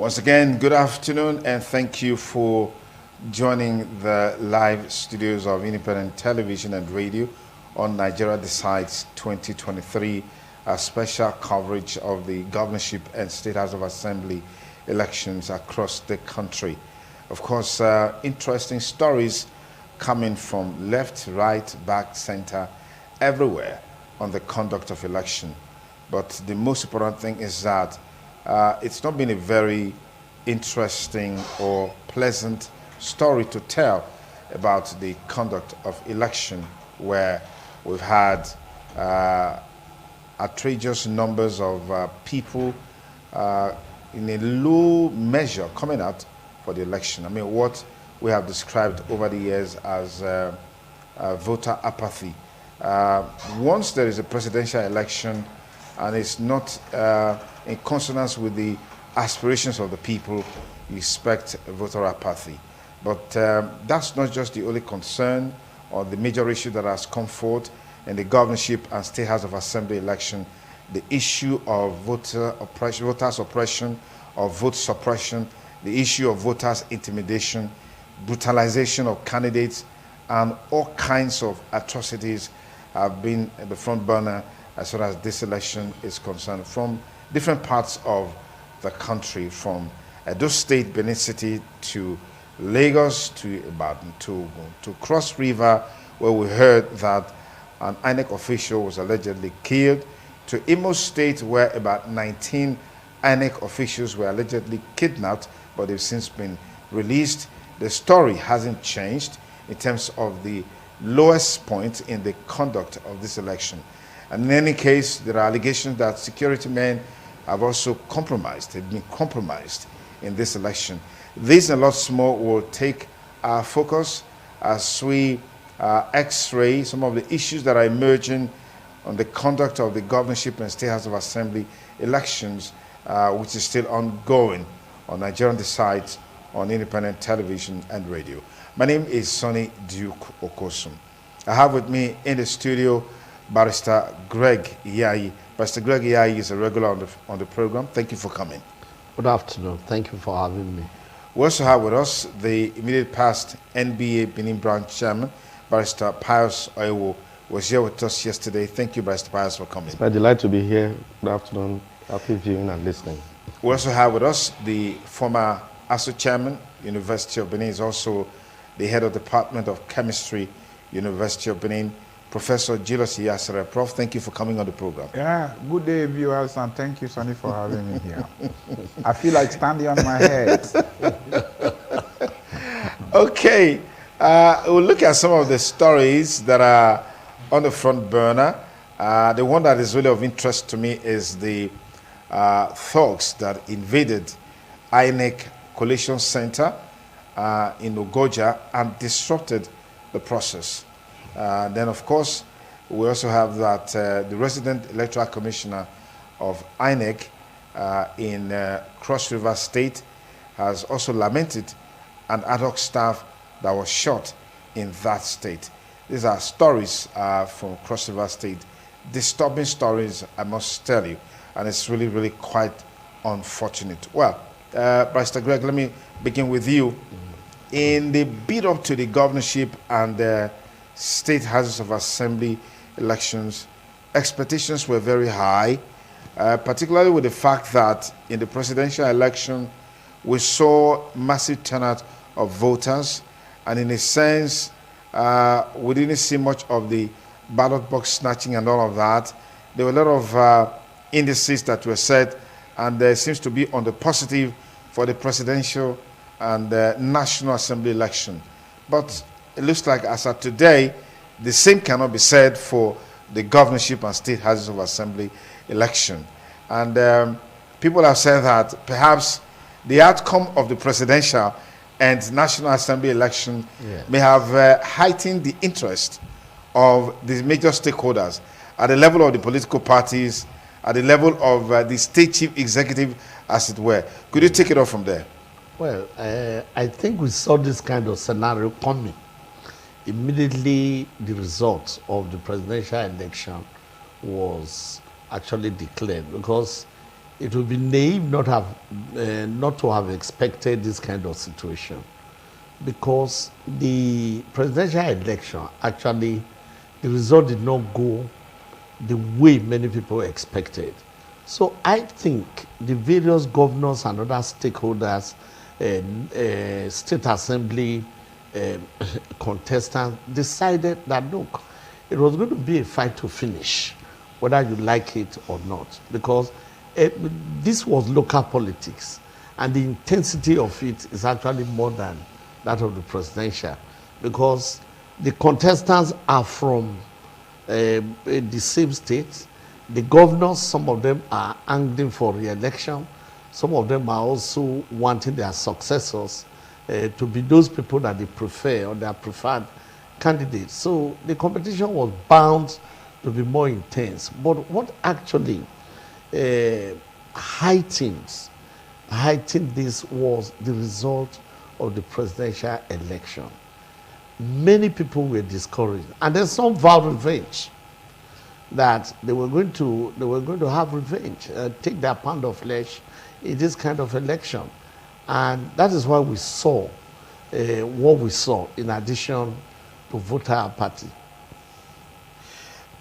Once again, good afternoon, and thank you for joining the live studios of Independent Television and Radio on Nigeria Decides 2023, a special coverage of the governorship and State House of Assembly elections across the country. Of course, interesting stories coming from left, right, back, center, everywhere on the conduct of election. But the most important thing is that it's not been a very interesting or pleasant story to tell about the conduct of election, where we've had outrageous numbers of people in a low measure coming out for the election. I mean, what we have described over the years as voter apathy. Once there is a presidential election and it's not in consonance with the aspirations of the people, you expect voter apathy. But that's not just the only concern or the major issue that has come forth in the governorship and State House of Assembly election. The issue of voters oppression or vote suppression, the issue of voters intimidation, brutalization of candidates, and all kinds of atrocities have been at the front burner as far as this election is concerned from different parts of the country, from Edo State, Benin City, to Lagos, to Ibadan, to Cross River, where we heard that an INEC official was allegedly killed, to Imo State, where about 19 INEC officials were allegedly kidnapped, but they've since been released. The story hasn't changed in terms of the lowest point in the conduct of this election. And in any case, there are allegations that security men have also compromised, they've been compromised in this election. This and lots more will take our focus as we x-ray some of the issues that are emerging on the conduct of the governorship and State House of Assembly elections, which is still ongoing on Nigerian Decides on Independent Television and Radio. My name is Sonny Duke Okosum. I have with me in the studio Barrister Greg Iyayi. Barrister Greg Iyayi is a regular on the program. Thank you for coming. Good afternoon. Thank you for having me. We also have with us the immediate past NBA Benin branch chairman, Barrister Pius Oyewo, was here with us yesterday. Thank you, Barrister Pius, for coming. It's my delight to be here. Good afternoon. Happy viewing and listening. We also have with us the former ASU chairman, University of Benin, is also the head of Department of Chemistry, University of Benin, Professor Julius Iyasere. Prof, thank you for coming on the program. Yeah, good day, viewers, and thank you, Sonny, for having me here. I feel like standing on my head. Okay, we'll look at some of the stories that are on the front burner. The one that is really of interest to me is the thugs that invaded INEC Collation Center in Ogoja and disrupted the process. Then, of course, we also have that the resident electoral commissioner of INEC in Cross River State has also lamented an ad hoc staff that was shot in that state. These are stories from Cross River State, disturbing stories, I must tell you, and it's really, really quite unfortunate. Well, Barrister Greg, let me begin with you. In the build up to the governorship and the State Houses of Assembly elections, expectations were very high, particularly with the fact that in the presidential election, we saw massive turnout of voters, and in a sense, we didn't see much of the ballot box snatching and all of that. There were a lot of indices that were set, and there seems to be on the positive for the presidential and the National Assembly election. But it looks like as of today, the same cannot be said for the governorship and State Houses of Assembly election. And people have said that perhaps the outcome of the presidential and National Assembly election may have heightened the interest of the major stakeholders at the level of the political parties, at the level of the state chief executive, as it were. Could you take it off from there? Well, I think we saw this kind of scenario coming. Immediately, the results of the presidential election was actually declared, because it would be naive not to have expected this kind of situation, because the presidential election, actually, the result did not go the way many people expected. So I think the various governors and other stakeholders, state assembly contestants, decided that, look, it was going to be a fight to finish, whether you like it or not, because this was local politics, and the intensity of it is actually more than that of the presidential, because the contestants are from the same state. The governors, some of them are angling for re-election. Some of them are also wanting their successors to be those people that they prefer, or their preferred candidates. So the competition was bound to be more intense. But what actually heightened this was the result of the presidential election. Many people were discouraged, and then some vowed revenge, that they were going to have revenge, take their pound of flesh in this kind of election. And that is why we saw what we saw, in addition to voter apathy.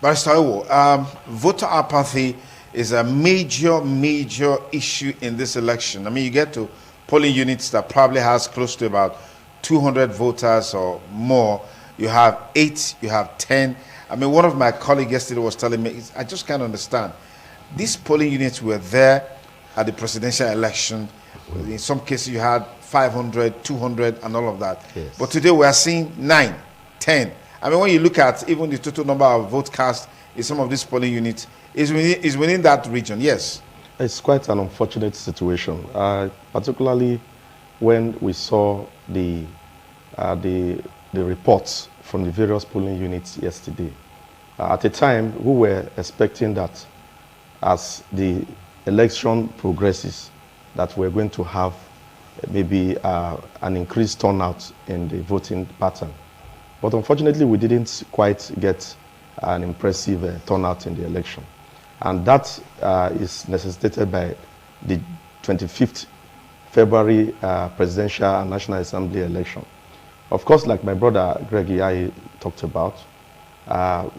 Barrister Iwo, voter apathy is a major issue in this election. I mean, you get to polling units that probably has close to about 200 voters or more. You have 8, you have 10. I mean, one of my colleagues yesterday was telling me, I just can't understand. These polling units were there at the presidential election. In some cases, you had 500, 200, and all of that. Yes. But today, we are seeing 9, 10. I mean, when you look at even the total number of vote cast in some of these polling units, is within that region, yes. It's quite an unfortunate situation, particularly when we saw the reports from the various polling units yesterday. At the time, we were expecting that as the election progresses, that we're going to have maybe an increased turnout in the voting pattern. But unfortunately, we didn't quite get an impressive turnout in the election. And that is necessitated by the 25th February presidential and National Assembly election. Of course, like my brother Greg Iyai talked about,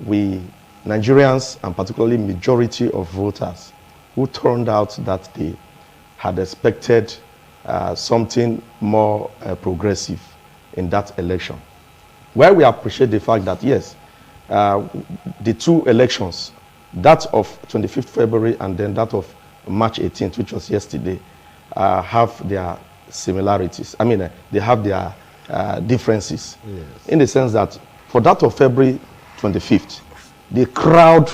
we Nigerians, and particularly majority of voters, who turned out that they had expected something more progressive in that election. While we appreciate the fact that, yes, the two elections, that of 25th February and then that of March 18th, which was yesterday, have their similarities. I mean, they have their differences, yes, in the sense that for that of February 25th, the crowd,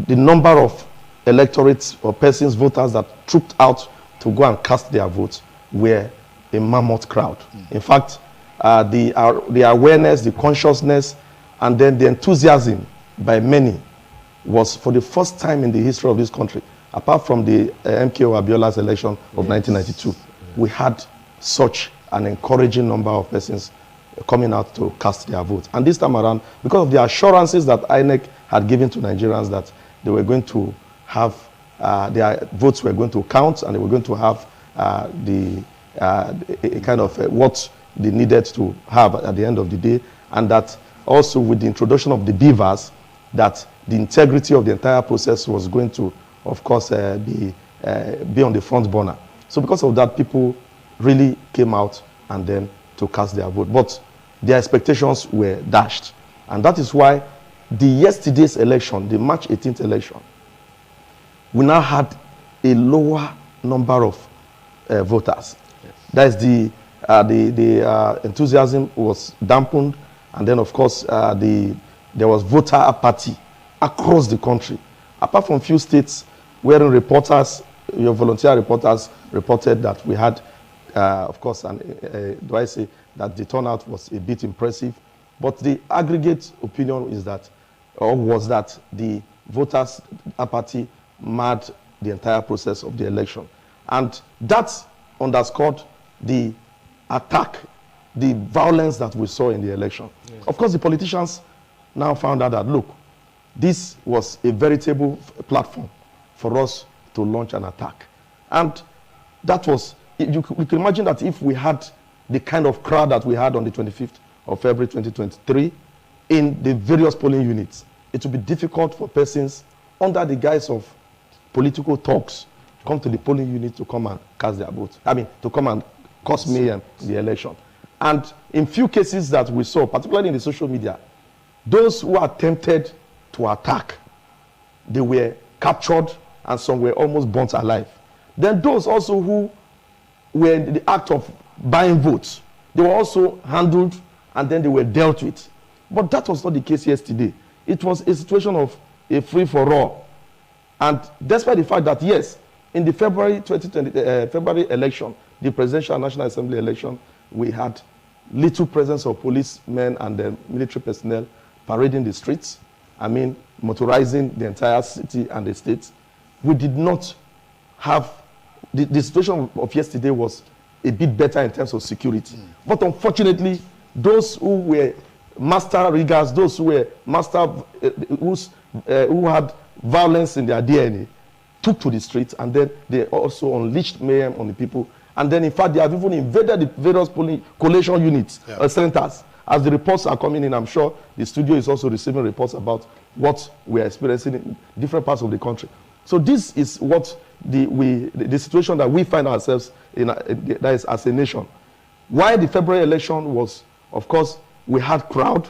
the number of electorates or persons, voters that trooped out to go and cast their votes were a mammoth crowd. In fact, the awareness, the consciousness, and then the enthusiasm by many was, for the first time in the history of this country, apart from the MKO Abiola's election of 1992, we had such an encouraging number of persons coming out to cast their votes. And this time around, because of the assurances that INEC had given to Nigerians that they were going to have, their votes were going to count, and they were going to have a kind of what they needed to have at the end of the day, and that also with the introduction of the beavers, that the integrity of the entire process was going to, of course, be on the front burner. So because of that, people really came out and then to cast their vote. But their expectations were dashed. And that is why the yesterday's election, the March 18th election, we now had a lower number of voters. Yes. That is the enthusiasm was dampened, and then of course there was voter apathy across the country. Apart from few states wherein reporters, your volunteer reporters reported that we had, of course, do I say that the turnout was a bit impressive, but the aggregate opinion is that, or was that, the voters' apathy marred the entire process of the election. And that underscored the attack, the violence that we saw in the election. Yes. Of course, the politicians now found out that, look, this was a veritable platform for us to launch an attack. And that was, you can imagine that if we had the kind of crowd that we had on the 25th of February 2023 in the various polling units, it would be difficult for persons under the guise of political talks come to the polling unit to come and cast their vote. I mean, to come and cause mayhem in the election. And in few cases that we saw, particularly in the social media, those who attempted to attack, they were captured and some were almost burnt alive. Then those also who were in the act of buying votes, they were also handled and then they were dealt with. But that was not the case yesterday. It was a situation of a free-for-all. And despite the fact that, yes, in the February 2020 February election, the presidential and National Assembly election, we had little presence of policemen and military personnel parading the streets. I mean, motorizing the entire city and the state. We did not have, the situation of yesterday was a bit better in terms of security. But unfortunately, those who were master riggers, those who were who had violence in their DNA, took to the streets, and then they also unleashed mayhem on the people. And then, in fact, they have even invaded the various collation units, centers. As the reports are coming in, I'm sure the studio is also receiving reports about what we are experiencing in different parts of the country. So this is what the situation that we find ourselves in, that is as a nation. Why the February election was, of course, we had crowd,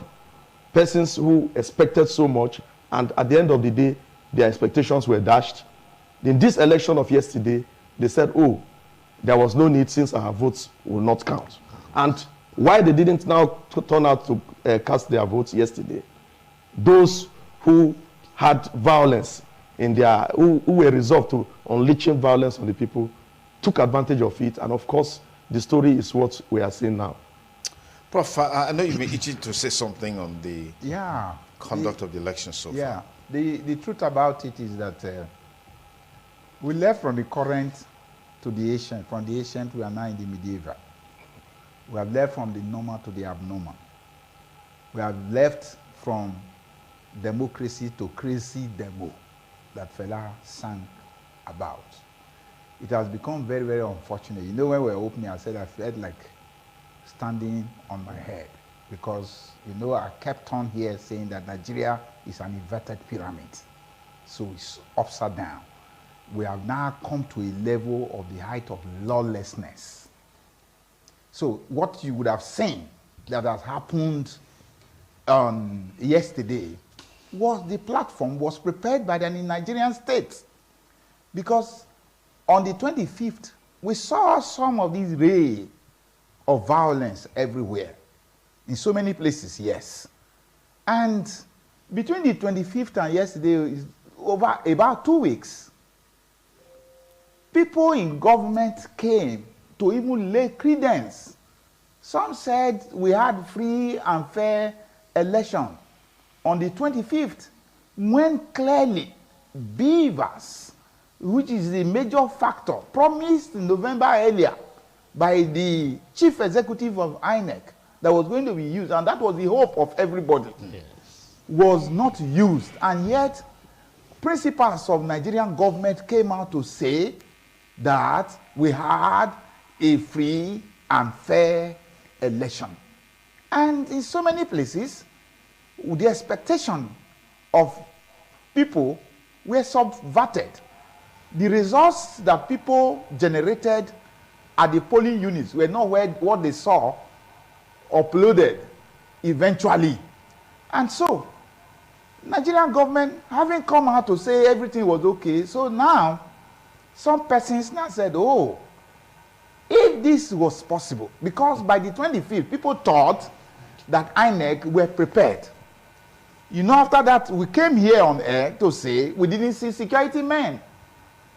persons who expected so much, and at the end of the day, their expectations were dashed. In this election of yesterday, they said, oh, there was no need since our votes will not count. And why they didn't now turn out to cast their votes yesterday, those who had violence in their, who were resolved to unleashing violence on the people, took advantage of it. And of course, the story is what we are seeing now. Prof, I know you've been itching to say something on the conduct of the election so far. The truth about it is that we left from the current to the ancient. From the ancient, we are now in the medieval. We have left from the normal to the abnormal. We have left from democracy to crazy demo that fella sang about. It has become very, very unfortunate. You know, when we were opening, I said I felt like standing on my head because, you know, I kept on here saying that Nigeria is an inverted pyramid. So it's upside down. We have now come to a level of the height of lawlessness. So what you would have seen that has happened yesterday was the platform was prepared by the Nigerian state. Because on the 25th, we saw some of these rays of violence everywhere. In so many places, yes. And between the 25th and yesterday, is over about 2 weeks, people in government came to even lay credence. Some said we had free and fair election on the 25th, when clearly beavers, which is the major factor, promised in November earlier by the chief executive of INEC that was going to be used, and that was the hope of everybody, was not used. And yet, principals of Nigerian government came out to say that we had a free and fair election. And in so many places, the expectation of people were subverted. The results that people generated at the polling units were not what they saw uploaded eventually. And so, Nigerian government, having come out to say everything was okay, so now, some persons now said, oh, if this was possible, because by the 25th, people thought that INEC were prepared. You know, after that, we came here on air to say we didn't see security men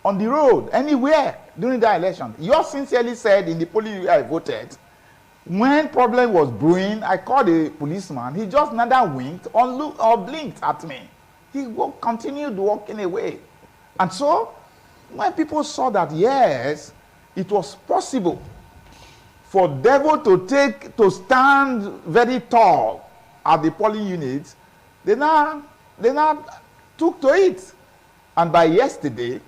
on the road anywhere during the election. You sincerely said in the polling I voted, when problem was brewing, I called a policeman. He just neither winked or blinked at me. He continued walking away. And so, when people saw that, yes, it was possible for devil to stand very tall at the polling units, they now took to it. And by yesterday,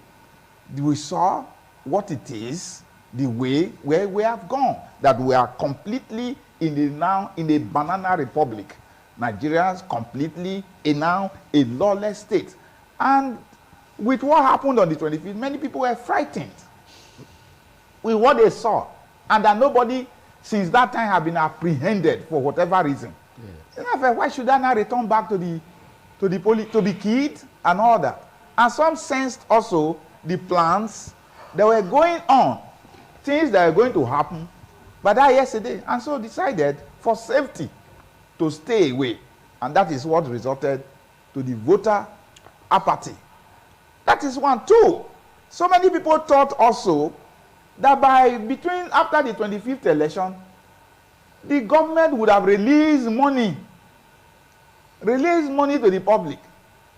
we saw what it is, the way where we have gone, that we are completely now in a banana republic. Nigeria is completely now a lawless state. And with what happened on the 25th, many people were frightened with what they saw. And that nobody since that time have been apprehended for whatever reason. Yes. Why should I now return back to be killed and all that? And some sensed also the plans that were going on, things that were going to happen by that yesterday, and so decided for safety to stay away. And that is what resulted to the voter apathy. That is one. Two, so many people thought also that after the 25th election, the government would have released money to the public.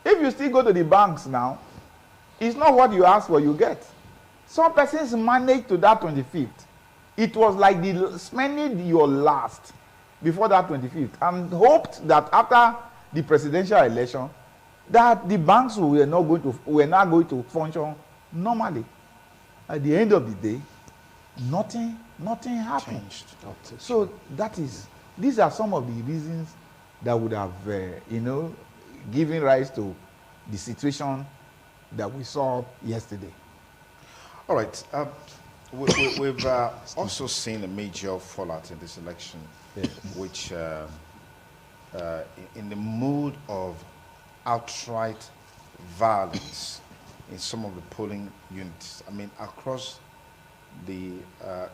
If you still go to the banks now, it's not what you ask for, you get. Some persons managed to that 25th. It was like spending your last before that 25th, and hoped that after the presidential election, that the banks were not going to function normally. At the end of the day, nothing happened. So these are some of the reasons that would have, given rise to the situation that we saw yesterday. All right. We've also seen a major fallout in this election, yes, which, in the mood of outright violence in some of the polling units. I mean, across the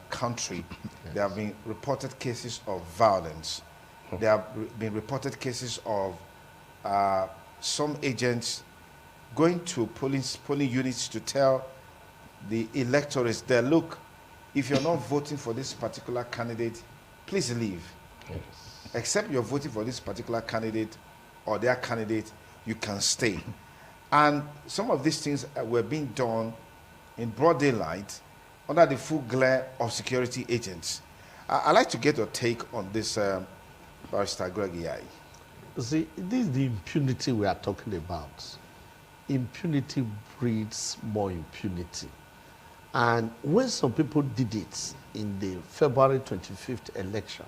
country, yes, there have been reported cases of violence. There have been reported cases of some agents going to polling units to tell the electors there, look, if you're not voting for this particular candidate, please leave. Yes. Except you're voting for this particular candidate or their candidate, you can stay. And some of these things were being done in broad daylight under the full glare of security agents. I'd like to get your take on this, Barrister Greg Iyai. See, this is the impunity we are talking about. Impunity breeds more impunity. And when some people did it in the February 25th election,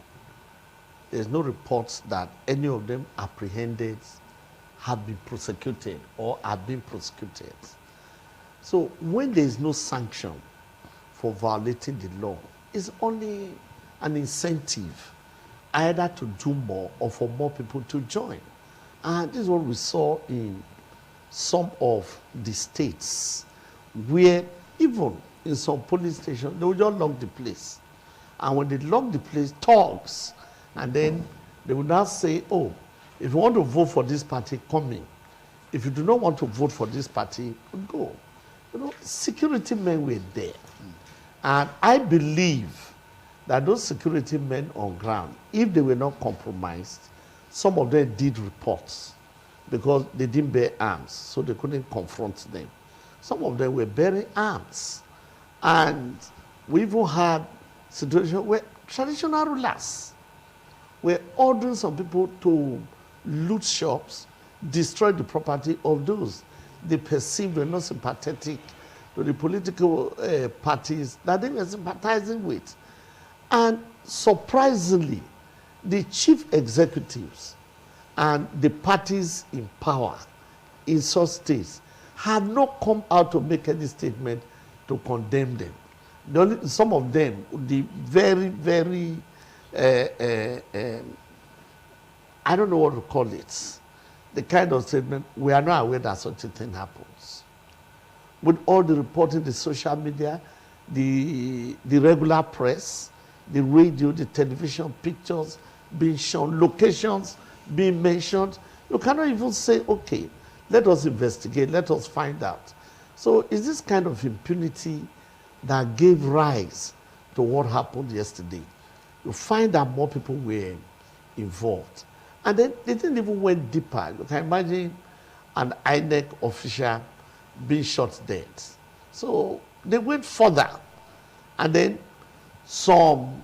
there's no reports that any of them apprehended, have been prosecuted, or are being prosecuted. So when there is no sanction for violating the law, it's only an incentive either to do more or for more people to join. And this is what we saw in some of the states where even in some police stations, they will just lock the place. And when they lock the place, talks, and then they will now say, oh, if you want to vote for this party, come in. If you do not want to vote for this party, go. Security men were there. And I believe that those security men on ground, if they were not compromised, some of them did reports because they didn't bear arms, so they couldn't confront them. Some of them were bearing arms. And we even had situations where traditional rulers were ordering some people to loot shops, destroy the property of those they perceived were not sympathetic to the political parties that they were sympathizing with. And surprisingly, the chief executives and the parties in power in such states have not come out to make any statement to condemn them. Some of them, the very, very, I don't know what to call it, the kind of statement, we are not aware that such a thing happens. With all the reporting, the social media, the regular press, the radio, the television, pictures being shown, locations being mentioned, you cannot even say, okay, let us investigate, let us find out. So is this kind of impunity that gave rise to what happened yesterday? You find that more people were involved. And then they didn't even went deeper. You can imagine an INEC official being shot dead. So they went further. And then some,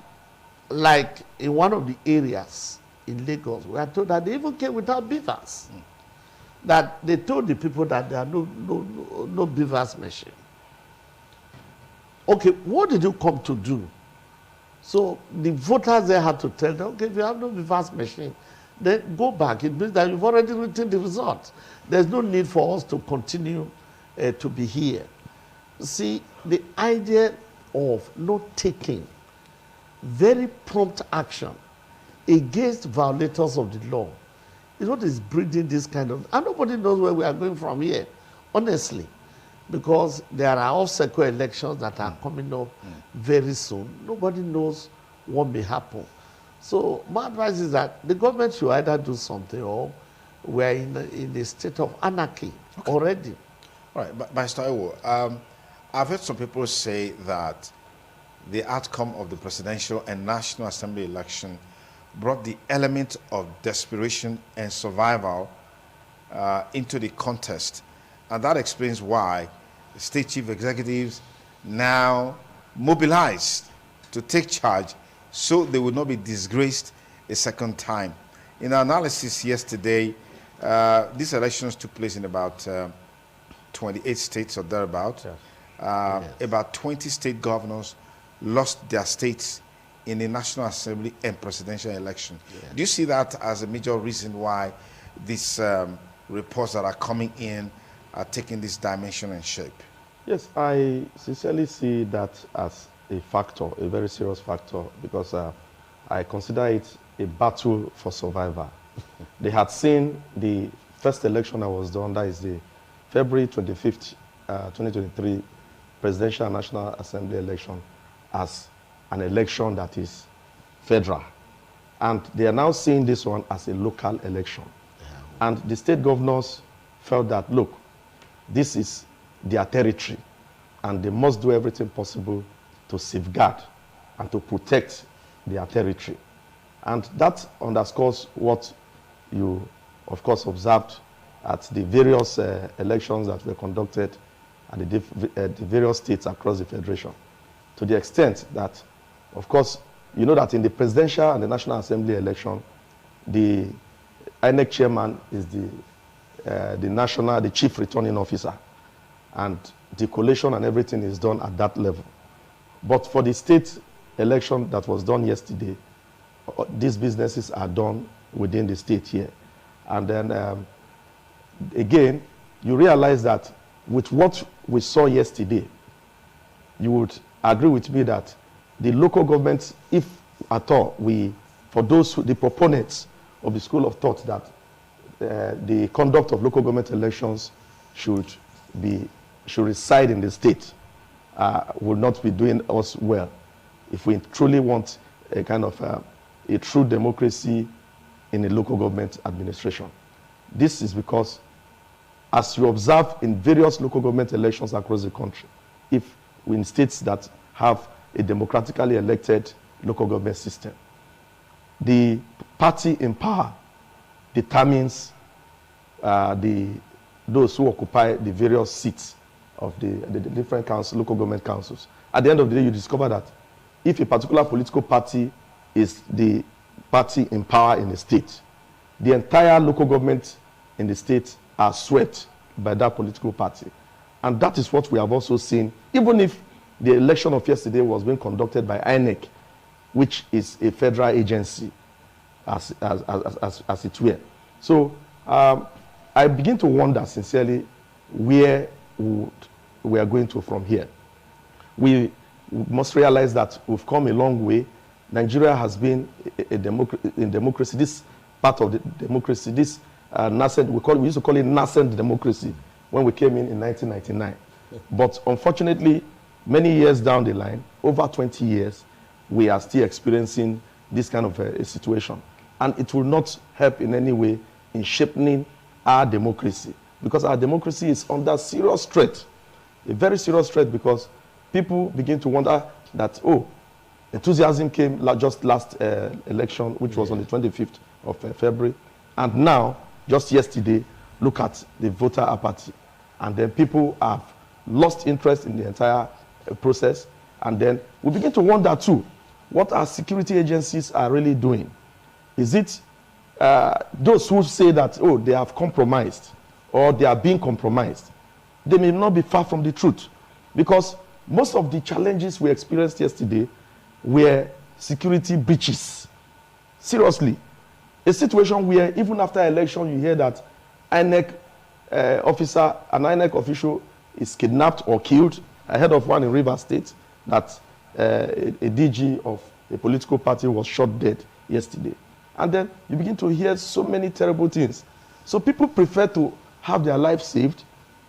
like in one of the areas in Lagos, we are told that they even came without beavers. That they told the people that there are no beavers machine. okay, what did you come to do? So the voters there had to tell them, okay, if you have no reverse machine, then go back. It means that you've already written the result. There's no need for us to continue to be here. See, the idea of not taking very prompt action against violators of the law is what is breeding this kind of, and nobody knows where we are going from here, honestly, because there are off-cycle elections that are coming up very soon. Nobody knows what may happen. So my advice is that the government should either do something, or we're in a state of anarchy already. All right, but Mr. Ewo, I've heard some people say that the outcome of the presidential and National Assembly election brought the element of desperation and survival into the contest. And that explains why the state chief executives now mobilized to take charge so they would not be disgraced a second time. In our analysis yesterday, these elections took place in about 28 states or thereabout. Yes. Yes. About 20 state governors lost their states in the National Assembly and presidential election. Yes. Do you see that as a major reason why these reports that are coming in are taking this dimension and shape? Yes, I sincerely see that as a factor, a very serious factor, because I consider it a battle for survival. They had seen the first election that was done, that is the February 25th, 2023 Presidential and National Assembly election, as an election that is federal. And they are now seeing this one as a local election. Yeah. And the state governors felt that, look, this is their territory, and they must do everything possible to safeguard and to protect their territory. And that underscores what you, of course, observed at the various elections that were conducted at the various states across the Federation. To the extent that, of course, you know that in the presidential and the National Assembly election, the INEC chairman is the chief returning officer, and the collation and everything is done at that level. But for the state election that was done yesterday, these businesses are done within the state here. And then, again, you realize that with what we saw yesterday, you would agree with me that the local governments, if at all, for those the proponents of the school of thought that the conduct of local government elections should reside in the state, will not be doing us well if we truly want a kind of a true democracy in a local government administration. This is because, as you observe in various local government elections across the country, if in states that have a democratically elected local government system, the party in power determines those who occupy the various seats of the different local government councils. At the end of the day, you discover that if a particular political party is the party in power in the state, the entire local government in the state are swept by that political party. And that is what we have also seen, even if the election of yesterday was being conducted by INEC, which is a federal agency, as it were. So I begin to wonder sincerely where we are going to from here. We must realize that we've come a long way. Nigeria has been in democracy, this part of the democracy, this nascent, we used to call it nascent democracy when we came in 1999. But unfortunately, many years down the line, over 20 years, we are still experiencing this kind of a situation. And it will not help in any way in shaping our democracy, because our democracy is under serious threat, a very serious threat, because people begin to wonder that, oh, enthusiasm came just last election, which was on the 25th of February. And now, just yesterday, look at the voter apathy. And then people have lost interest in the entire process. And then we begin to wonder too, what our security agencies are really doing. Is it those who say that, oh, they have compromised or they are being compromised? They may not be far from the truth, because most of the challenges we experienced yesterday were security breaches. Seriously. A situation where even after election you hear that INEC officer, an INEC official is kidnapped or killed. I heard of one in Rivers State that a DG of a political party was shot dead yesterday. And then you begin to hear so many terrible things. So people prefer to have their life saved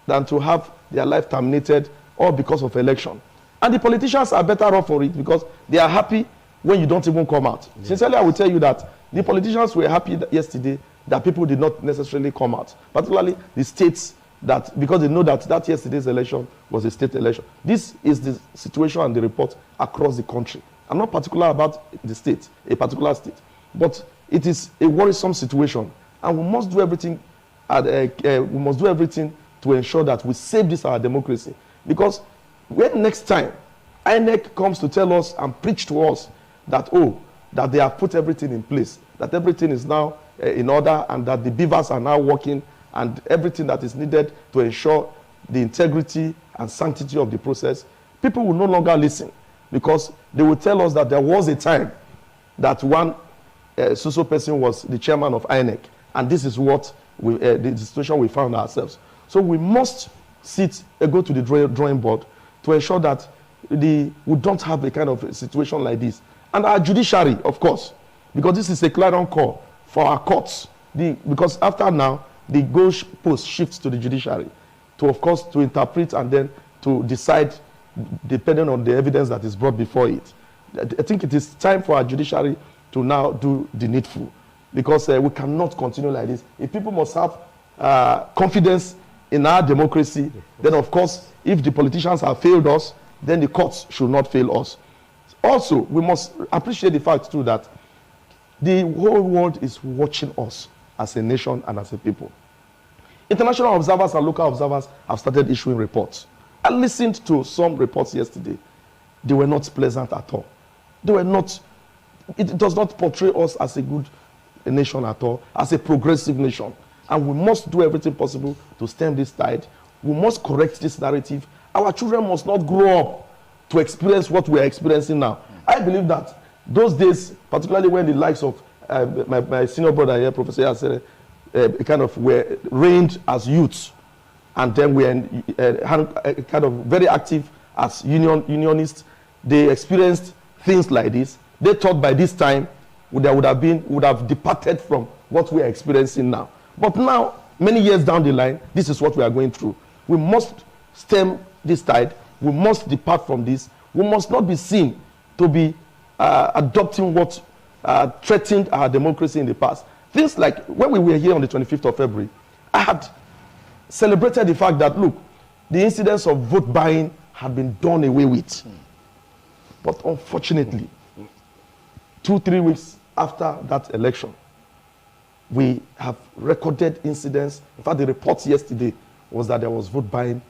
than to have their life terminated all because of election. And the politicians are better off for it because they are happy when you don't even come out. Yes. Sincerely, I will tell you that the politicians were happy yesterday that people did not necessarily come out, particularly the states, that because they know that yesterday's election was a state election. This is the situation and the report across the country. I'm not particular about the state, a particular state, but it is a worrisome situation, and we must do everything. To ensure that we save this our democracy. Because when next time INEC comes to tell us and preach to us that that they have put everything in place, that everything is now in order, and that the beavers are now working, and everything that is needed to ensure the integrity and sanctity of the process, people will no longer listen, because they will tell us that there was a time that one so person was the chairman of INEC, and this is what the situation we found ourselves. So we must go to the drawing board to ensure that we don't have a kind of situation like this. And our judiciary, of course, because this is a clarion call for our courts, because after now, the goal post shifts to the judiciary to, of course, to interpret and then to decide depending on the evidence that is brought before it. I think it is time for our judiciary to now do the needful, because we cannot continue like this. If people must have confidence in our democracy, then of course, if the politicians have failed us, then the courts should not fail us. Also, we must appreciate the fact too that the whole world is watching us as a nation and as a people. International observers and local observers have started issuing reports. I listened to some reports yesterday. They were not pleasant at all. It does not portray us as a good nation at all, as a progressive nation. And we must do everything possible to stem this tide. We must correct this narrative. Our children must not grow up to experience what we are experiencing now. I believe that those days, particularly when the likes of my senior brother here, Professor Yasere, kind of were reigned as youths, and then we kind of very active as unionists, they experienced things like this. They thought by this time would have departed from what we are experiencing now. But now, many years down the line, this is what we are going through. We must stem this tide. We must depart from this. We must not be seen to be adopting what threatened our democracy in the past. Things like when we were here on the 25th of February, I had celebrated the fact that, look, the incidents of vote buying had been done away with. But unfortunately, 2-3 weeks after that election, we have recorded incidents. In fact, the report yesterday was that there was vote buying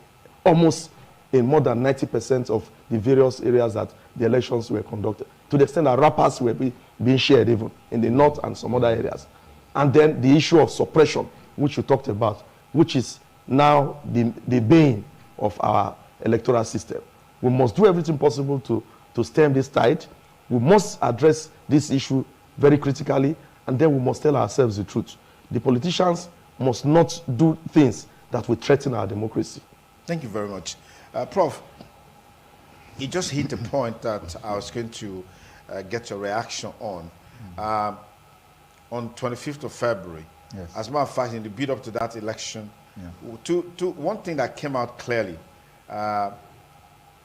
almost in more than 90% of the various areas that the elections were conducted, to the extent that rappers were being shared even in the north and some other areas. And then the issue of suppression, which you talked about, which is now the bane of our electoral system. We must do everything possible to stem this tide. We must address this issue very critically, and then we must tell ourselves the truth. The politicians must not do things that will threaten our democracy. Thank you very much. Prof, you just hit a point that I was going to get your reaction on. On 25th of February, yes. As a matter of fact, in the build up to that election, one thing that came out clearly,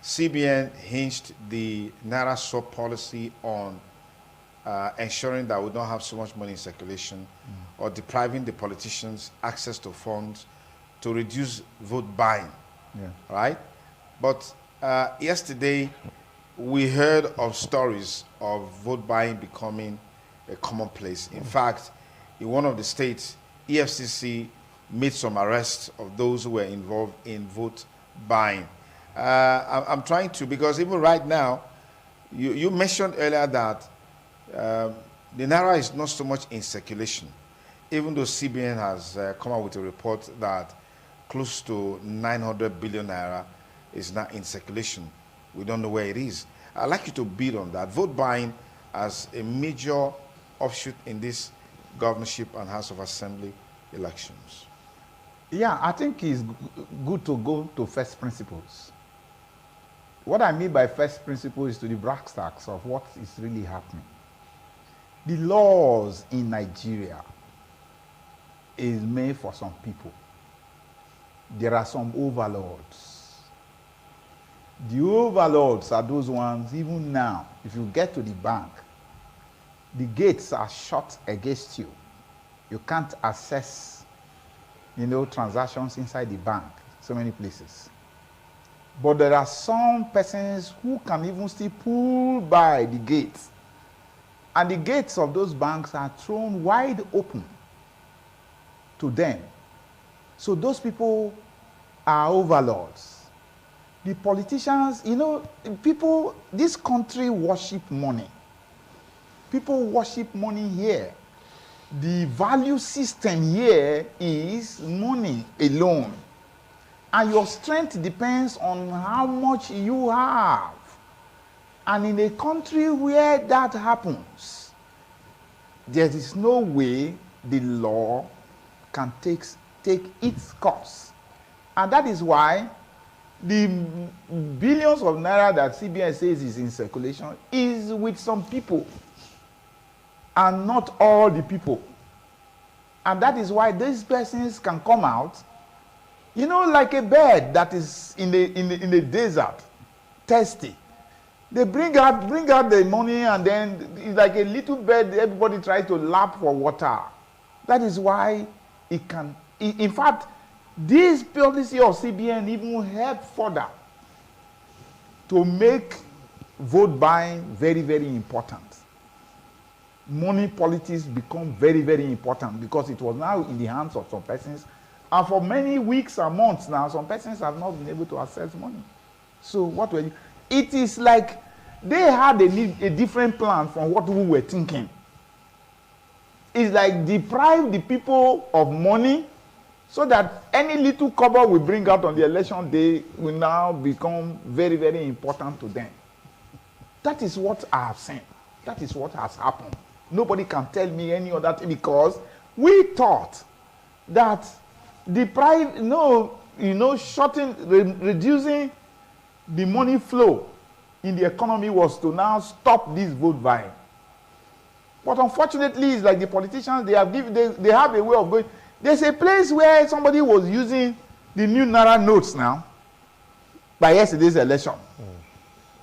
CBN hinged the Naira swap policy on ensuring that we don't have so much money in circulation, or depriving the politicians access to funds to reduce vote buying, right? But yesterday, we heard of stories of vote buying becoming a commonplace. In fact, in one of the states, EFCC made some arrests of those who were involved in vote buying. I'm trying to, because even right now, you mentioned earlier that the Naira is not so much in circulation, even though CBN has come out with a report that close to 900 billion Naira is not in circulation. We don't know where it is. I'd like you to build on that. Vote buying as a major offshoot in this governorship and House of Assembly elections. Yeah, I think it's good to go to first principles. What I mean by first principles is to the brass tacks of what is really happening. The laws in Nigeria is made for some people. There are some overlords. The overlords are those ones, even now, if you get to the bank, the gates are shut against you. You can't access, transactions inside the bank, so many places. But there are some persons who can even still pull by the gates. And the gates of those banks are thrown wide open to them. So those people are overlords. The politicians, people, this country worship money. People worship money here. The value system here is money alone. And your strength depends on how much you have. And in a country where that happens, there is no way the law can take its course. And that is why the billions of naira that CBN says is in circulation is with some people and not all the people. And that is why these persons can come out, like a bird that is in the desert, thirsty. They bring out the money, and then it's like a little bird, everybody tries to lap for water. That is why it can, in fact, this policy of CBN even help further to make vote buying very, very important. Money politics become very, very important because it was now in the hands of some persons. And for many weeks and months now, some persons have not been able to access money. So what were you? It is like they had a different plan from what we were thinking. It's like deprive the people of money so that any little cover we bring out on the election day will now become very, very important to them. That is what I have seen. That is what has happened. Nobody can tell me any other thing because we thought that reducing the money flow in the economy was to now stop this vote buying. But unfortunately, it's like the politicians, they have a way of going. There's a place where somebody was using the new Naira notes now by yesterday's election.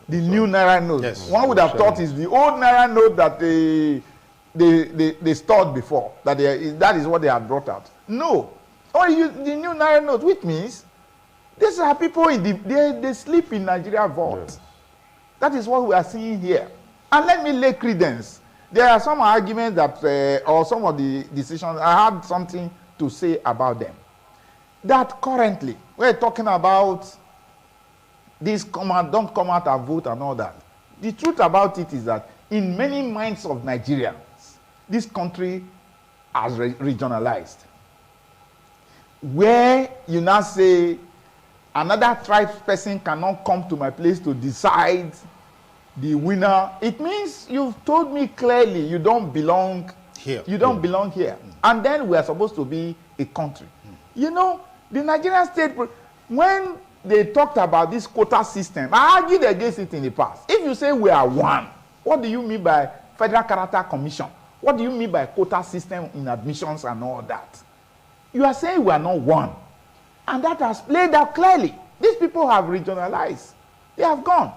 The new Naira note. Yes. One would have thought it's the old Naira note that they stored before. That is what they have brought out. No. Only the new Naira note, which means these are people they sleep in Nigeria vault. Yes. That is what we are seeing here. And let me lay credence. There are some arguments that, or some of the decisions, I had something to say about them. That currently, we're talking about this don't come out and vote and all that. The truth about it is that in many minds of Nigerians, this country has regionalized. Where you now say, another tribe person cannot come to my place to decide the winner, it means you've told me clearly you don't belong here. You don't belong here. And then we are supposed to be a country. The Nigerian state, when they talked about this quota system, I argued against it in the past. If you say we are one, what do you mean by Federal Character Commission? What do you mean by quota system in admissions and all that? You are saying we are not one. And that has played out clearly. These people have regionalized. They have gone.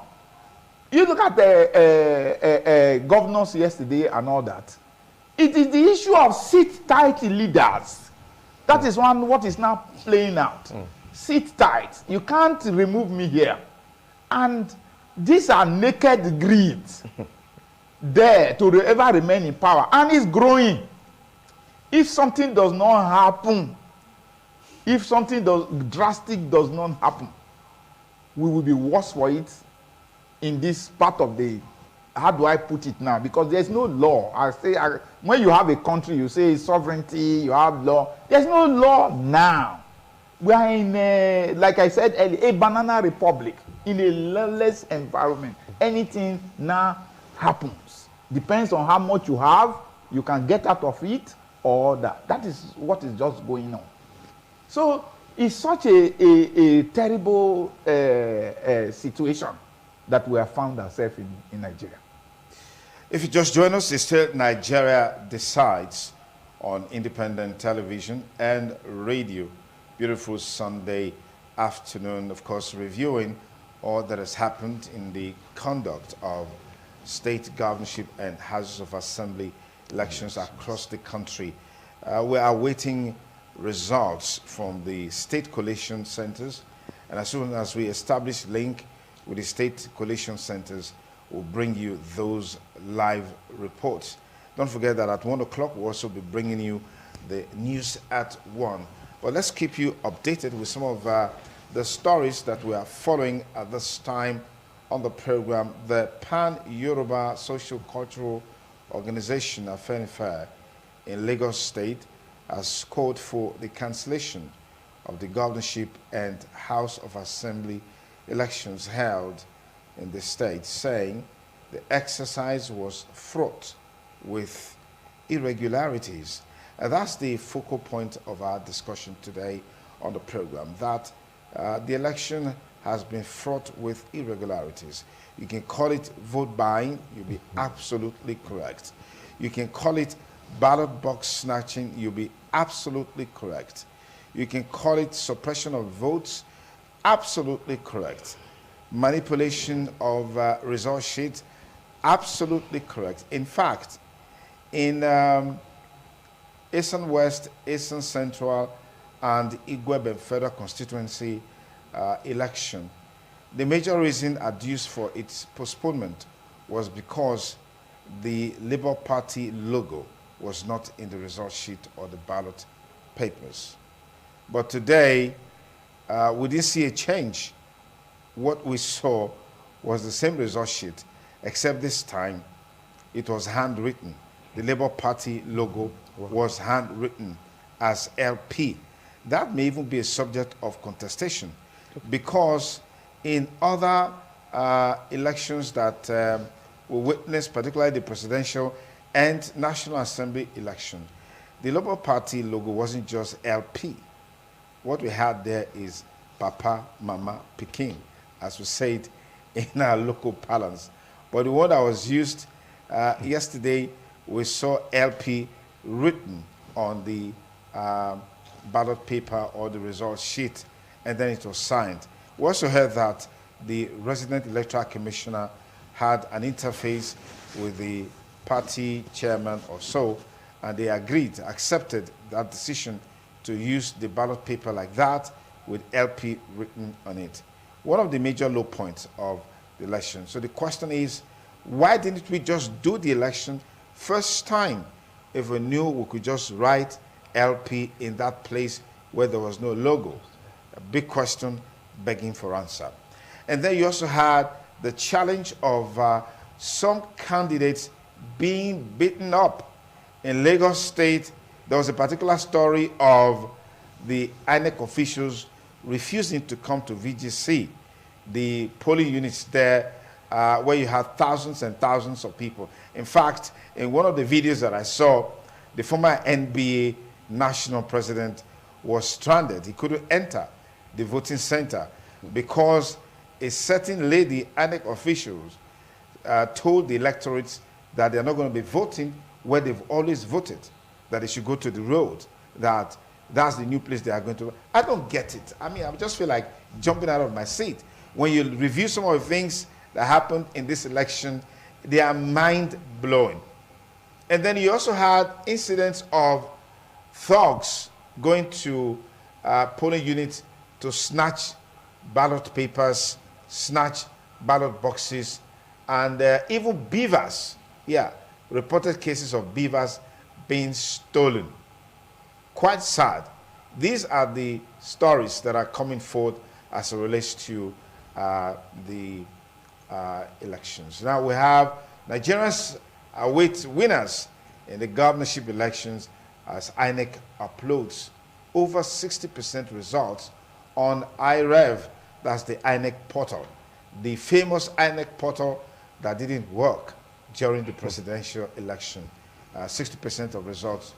You look at the governors yesterday and all that. It is the issue of sit tight leaders. That is what is now playing out. Sit tight. You can't remove me here. And these are naked greeds there to ever remain in power. And it's growing. If something does not happen, if something drastic does not happen, we will be worse for it in this part of the, how do I put it now? Because there's no law. When you have a country, you say sovereignty, you have law. There's no law now. We are in, like I said earlier, a banana republic, in a lawless environment. Anything now happens. Depends on how much you have, you can get out of it, or that. That is what is just going on. So it's such a terrible situation that we have found ourselves in Nigeria. If you just join us, it's still Nigeria Decides on independent television and radio. Beautiful Sunday afternoon, of course, reviewing all that has happened in the conduct of state governorship and houses of assembly elections across the country. We are awaiting results from the state collation centers, and as soon as we establish link with the state collation centers, we'll bring you those live reports. Don't forget that at 1 o'clock we'll also be bringing you the news at 1. But let's keep you updated with some of the stories that we are following at this time on the program. The Pan-Yoruba Social Cultural Organization, Afenifere, in Lagos State, has called for the cancellation of the governorship and House of Assembly elections held in the state, saying the exercise was fraught with irregularities. And that's the focal point of our discussion today on the program, that the election has been fraught with irregularities. You can call it vote buying, you'll be absolutely correct. You can call it ballot box snatching, you'll be absolutely correct. You can call it suppression of votes, absolutely correct. Manipulation of result sheets, absolutely correct. In fact, in Eastern West, Eastern Central, and Igwebe Federal Constituency election, the major reason adduced for its postponement was because the Labour Party logo was not in the result sheet or the ballot papers. But today, we didn't see a change. What we saw was the same result sheet, except this time it was handwritten. The Labour Party logo was handwritten as LP. That may even be a subject of contestation, because in other elections that we witnessed, particularly the presidential and National Assembly election, the Labour Party logo wasn't just LP. What we had there is Papa, Mama, Pikin, as we said in our local parlance. But the one that was used yesterday, we saw LP written on the ballot paper or the result sheet, and then it was signed. We also heard that the resident electoral commissioner had an interface with the party chairman or so, and they agreed, accepted that decision to use the ballot paper like that with LP written on it. One of the major low points of the election. So the question is, why didn't we just do the election first time if we knew we could just write LP in that place where there was no logo? A big question begging for answer. And then you also had the challenge of some candidates being beaten up. In Lagos State, there was a particular story of the INEC officials refusing to come to VGC, the polling units there, where you had thousands and thousands of people. In fact, in one of the videos that I saw, the former NBA national president was stranded. He couldn't enter the voting center because a certain lady, INEC officials, told the electorates that they're not going to be voting where they've always voted, that they should go to the road, that that's the new place they are going to. I don't get it. I mean, I just feel like jumping out of my seat. When you review some of the things that happened in this election, they are mind-blowing. And then you also had incidents of thugs going to polling units to snatch ballot papers, snatch ballot boxes, and even beavers. Yeah, reported cases of beavers being stolen. Quite sad. These are the stories that are coming forth as it relates to the elections. Now we have Nigerians await winners in the governorship elections as INEC uploads over 60% results on IREV, that's the INEC portal, the famous INEC portal that didn't work during the presidential election. 60% of results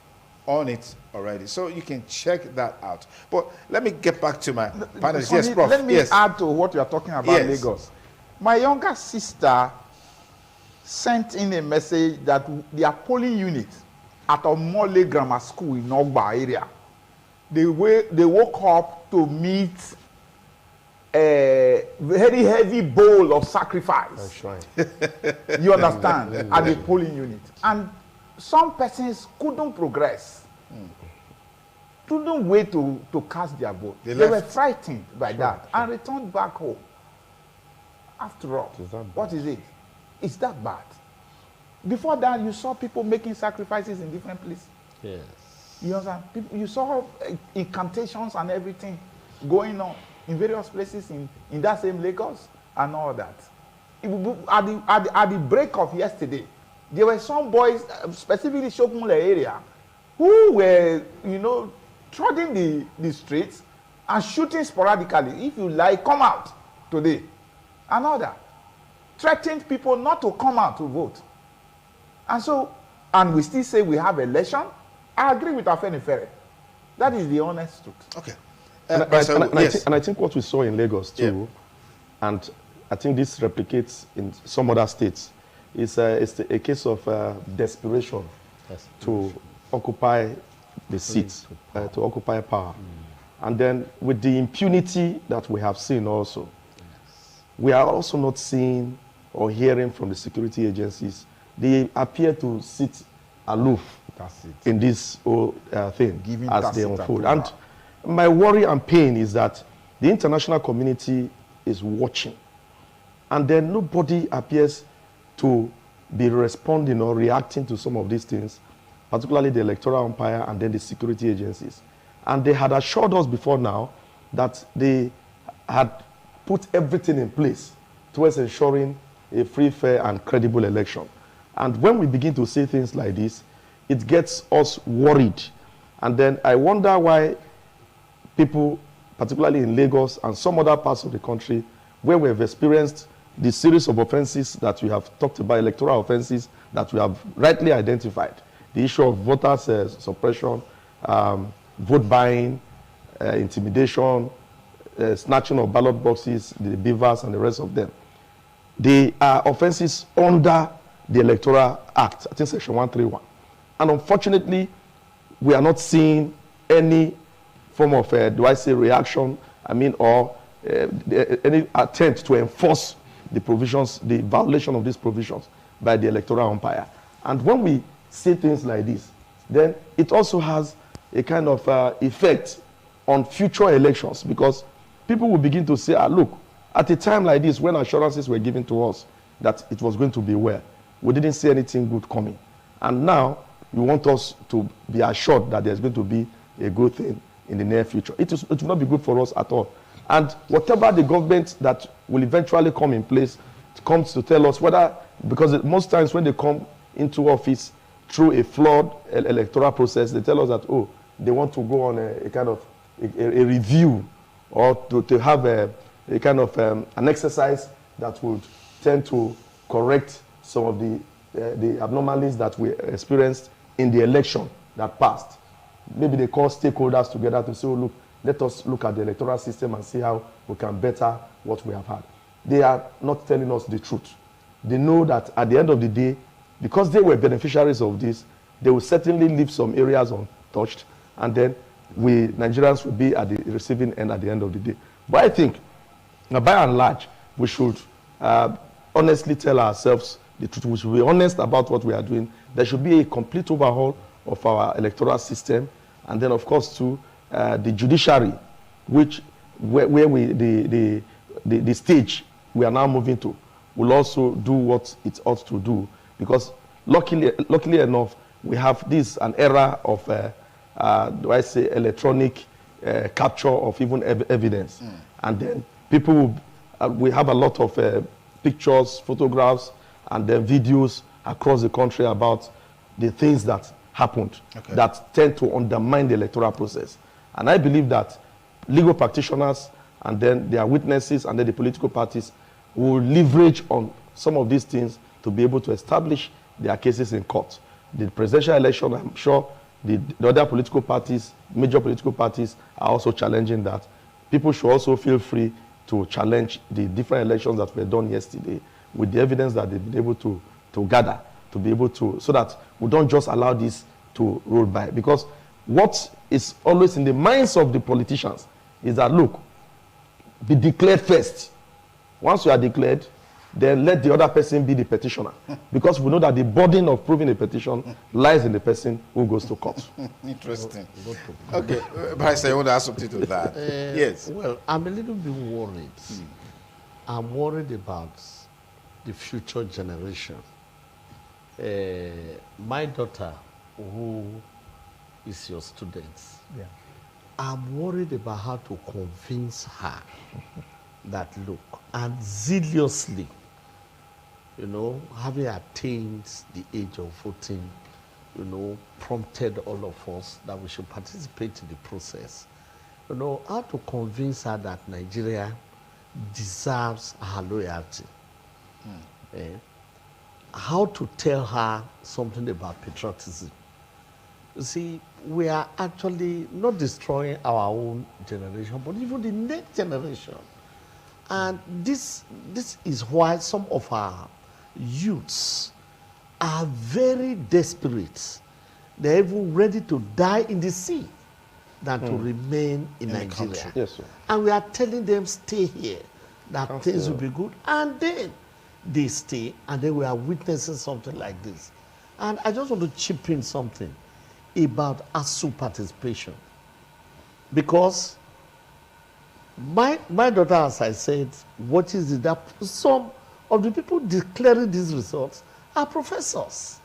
on it already. So you can check that out. But let me get back to my panelists. Yes, Prof. Let me add to what you are talking about, Lagos. My younger sister sent in a message that their polling unit at Omole Grammar School in Ogba area, they woke up to meet a very heavy bowl of sacrifice. You understand? At the polling unit. And some persons couldn't progress. Couldn't wait to cast their vote. They were frightened by that and returned back home. After all, what is it? It's that bad. Before that, you saw people making sacrifices in different places. Yes. You understand? You saw incantations and everything going on in various places in that same Lagos and all that. At the break of yesterday, there were some boys, specifically Shokunle area, who were, trotting the streets and shooting sporadically. If you like, come out today. And all that. Threatened people not to come out to vote. And we still say we have election. I agree with Afenifere. That is the honest truth. Okay. And I think what we saw in Lagos too, and I think this replicates in some other states, is a case of desperation to occupy the seats, to occupy power. And then with the impunity that we have seen also, we are also not seeing or hearing from the security agencies. They appear to sit aloof in this whole thing as they unfold. And my worry and pain is that the international community is watching, and then nobody appears to be responding or reacting to some of these things, particularly the electoral umpire and then the security agencies. And they had assured us before now that they had put everything in place towards ensuring a free, fair, and credible election. And when we begin to say things like this, it gets us worried. And then I wonder why people, particularly in Lagos and some other parts of the country, where we have experienced the series of offenses that we have talked about, electoral offenses that we have rightly identified, the issue of voters suppression, vote buying, intimidation, snatching of ballot boxes, the beavers and the rest of them. They are offenses under the Electoral Act, I think Section 131. And unfortunately, we are not seeing any form of, reaction, or any attempt to enforce the provisions, the violation of these provisions by the electoral umpire. And when we say things like this, then it also has a kind of effect on future elections, because people will begin to say, look, at a time like this, when assurances were given to us that it was going to be well, we didn't see anything good coming. And now, you want us to be assured that there's going to be a good thing in the near future. It will not be good for us at all. And whatever the government that will eventually come in place comes to tell us whether, because most times when they come into office through a flawed electoral process, they tell us that, they want to go on a kind of a review, or to have a kind of an exercise that would tend to correct some of the abnormalities that we experienced in the election that passed. Maybe they call stakeholders together to say, look, let us look at the electoral system and see how we can better what we have had. They are not telling us the truth. They know that at the end of the day, because they were beneficiaries of this, they will certainly leave some areas untouched, and then we Nigerians will be at the receiving end at the end of the day. But I think, by and large, we should honestly tell ourselves the truth. We should be honest about what we are doing. There should be a complete overhaul of our electoral system, and then, of course, to the judiciary, where the stage we are now moving to, will also do what it ought to do, because luckily enough, we have an era of electronic capture of even evidence, and then people we have a lot of pictures, photographs, and then videos across the country about the things that happened that tend to undermine the electoral process. And I believe that legal practitioners and then their witnesses and then the political parties will leverage on some of these things to be able to establish their cases in court. The presidential election, I'm sure the other political parties, major political parties, are also challenging that. People should also feel free to challenge the different elections that were done yesterday with the evidence that they've been able to gather, to be able to, so that we don't just allow this to roll by. Because what is always in the minds of the politicians is that, look, be declared first. Once you are declared, then let the other person be the petitioner. Because we know that the burden of proving a petition lies in the person who goes to court. Interesting. Okay, Bryce, I want to ask something to that. Yes. Well, I'm a little bit worried. I'm worried about the future generation. My daughter, who is your student, I'm worried about how to convince her that, look, and zealously, you know, having attained the age of voting, you know, prompted all of us that we should participate in the process. You know, how to convince her that Nigeria deserves her loyalty. How to tell her something about patriotism. You see, we are actually not destroying our own generation, but even the next generation. And this is why some of our youths are very desperate. They're even ready to die in the sea than to remain in Nigeria. Yes, sir. And we are telling them, stay here, that things will be good. And then they stay, and then we are witnessing something like this. And I just want to chip in something about ASU participation. Because my daughter, as I said, watches it, that some of the people declaring these results are professors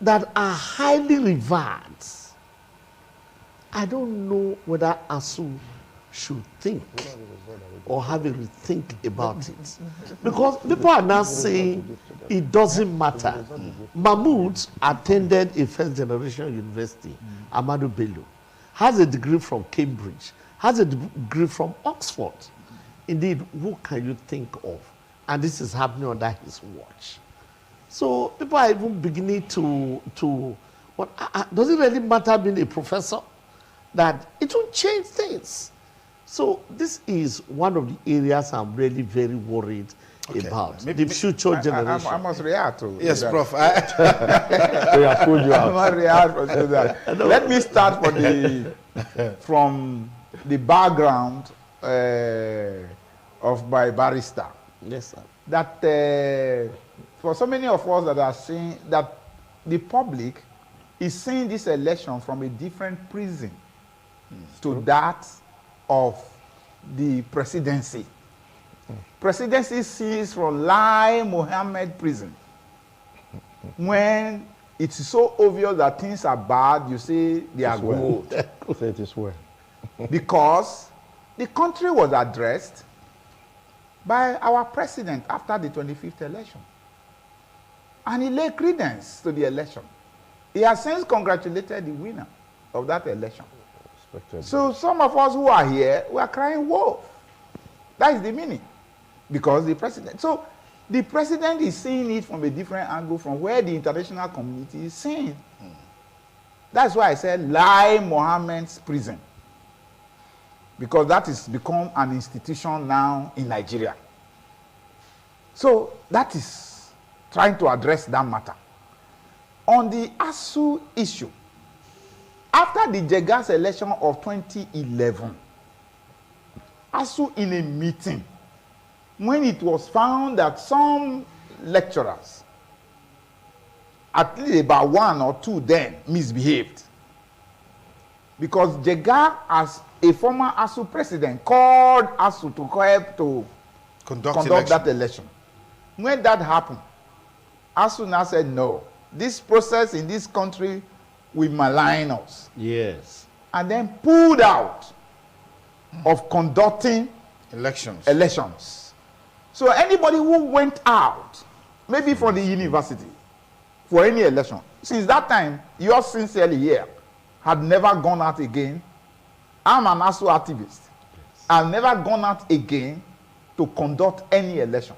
that are highly revered. I don't know whether ASU should think or have a rethink about it. Because people are now saying it doesn't matter. Mahmoud attended a first generation university, Ahmadu Bello, has a degree from Cambridge, has a degree from Oxford. Indeed, who can you think of? And this is happening under his watch. So people are even beginning to does it really matter being a professor? That it will change things. So this is one of the areas I'm really very worried about. The future generation. I must react to Yes, that. Prof. I must react to that. Let me start from the background of my barrister. Yes, sir. That for so many of us that are seeing that the public is seeing this election from a different prism to that of the presidency. Presidency sees from Lai Mohammed prison. When it's so obvious that things are bad, you say they are good. Say it is well. Because the country was addressed by our president after the 25th election. And he laid credence to the election. He has since congratulated the winner of that election. So some of us who are here, we are crying wolf. That is the meaning. Because the president. So the president is seeing it from a different angle from where the international community is seeing. That's why I said Lai Mohammed's prison. Because that has become an institution now in Nigeria. So that is trying to address that matter. On the ASU issue, after the Jegas election of 2011, ASU in a meeting, when it was found that some lecturers, at least about one or two then, misbehaved. Because Jega, as a former ASU president, called ASU to help to conduct that election. When that happened, ASU now said, no, this process in this country will malign us. Yes. And then pulled out of conducting elections. So anybody who went out, maybe from the university, for any election, since that time, yours sincerely here, had never gone out again I'm an ASU activist. I've never gone out again to conduct any election.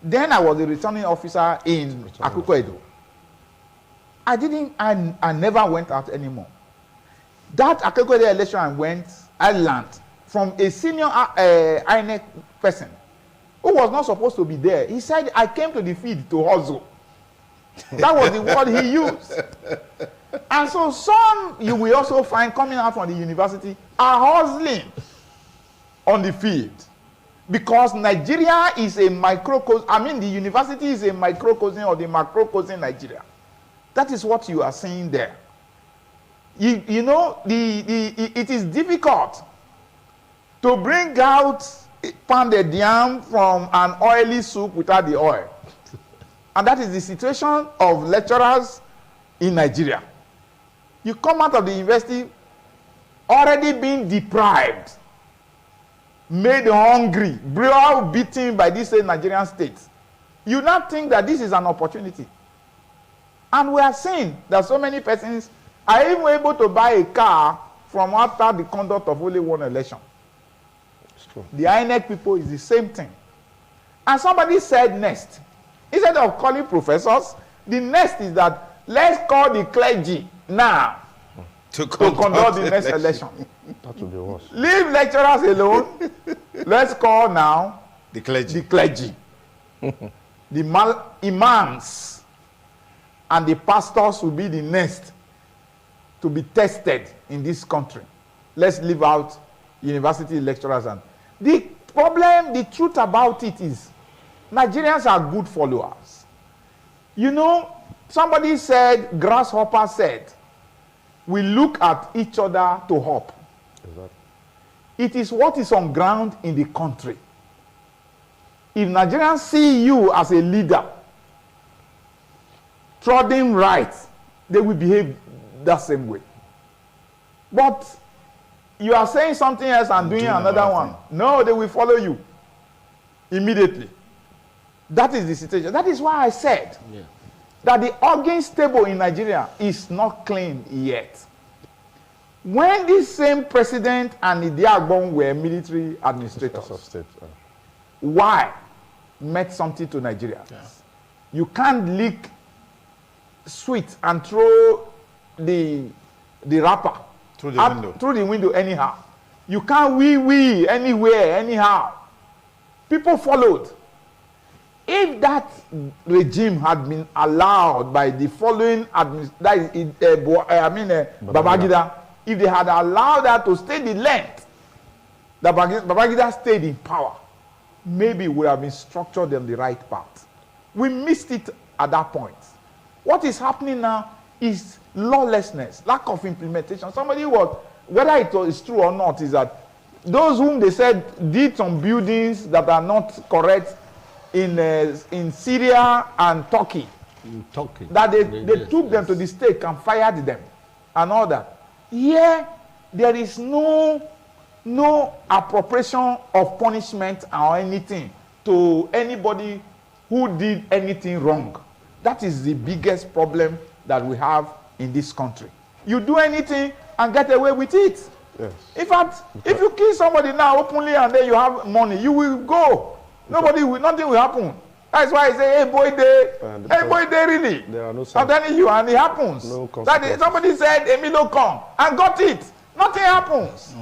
Then I was a returning officer in Akoko Edo. I never went out anymore. That Akoko Edo election I learned from a senior INEC person who was not supposed to be there. He said, I came to the field to hustle. That was the word he used. And so some you will also find coming out from the university are hustling on the field. Because Nigeria is a microcosm, the university is a microcosm of the macrocosm Nigeria. That is what you are seeing there. You know, it is difficult to bring out pounded yam from an oily soup without the oil. And that is the situation of lecturers in Nigeria. You come out of the university already being deprived, made hungry, beaten by this Nigerian state. You now think that this is an opportunity. And we are seeing that so many persons are even able to buy a car from after the conduct of only one election. It's true. The INEC people is the same thing. And somebody said next, instead of calling professors, the next is that let's call the clergy now to conduct the next election. That would be worse. Leave lecturers alone. Let's call now The clergy. the clergy. The imams and the pastors will be the next to be tested in this country. Let's leave out university lecturers. And the problem, the truth about it is, Nigerians are good followers. You know, somebody said, Grasshopper said, we look at each other to hop. Exactly. It is what is on ground in the country. If Nigerians see you as a leader, trotting right, they will behave that same way. But you are saying something else and doing another one. No, they will follow you immediately. That is the situation. That is why I said that the organ stable in Nigeria is not clean yet. When this same president and Idiagbon were military administrators, of state, why meant something to Nigeria? Yes. You can't leak sweet and throw the wrapper Through the window. anyhow. You can't wee anywhere anyhow. People followed. If that regime had been allowed by the following Babangida, if they had allowed that to stay the length that Babangida stayed in power, maybe we would have been structured on the right path. We missed it at that point. What is happening now is lawlessness, lack of implementation. Whether it is true or not, is that those whom they said did some buildings that are not correct in Syria and Turkey, that they took them to the stake and fired them and all that. Here, there is no appropriation of punishment or anything to anybody who did anything wrong. That is the biggest problem that we have in this country. You do anything and get away with it. Yes. In fact, if you kill somebody now openly and then you have money, you will go. Nothing will happen. That's why I say, hey boy, really. There are no I'm telling you, and it happens. No somebody said, Emilio come and got it. Nothing happens.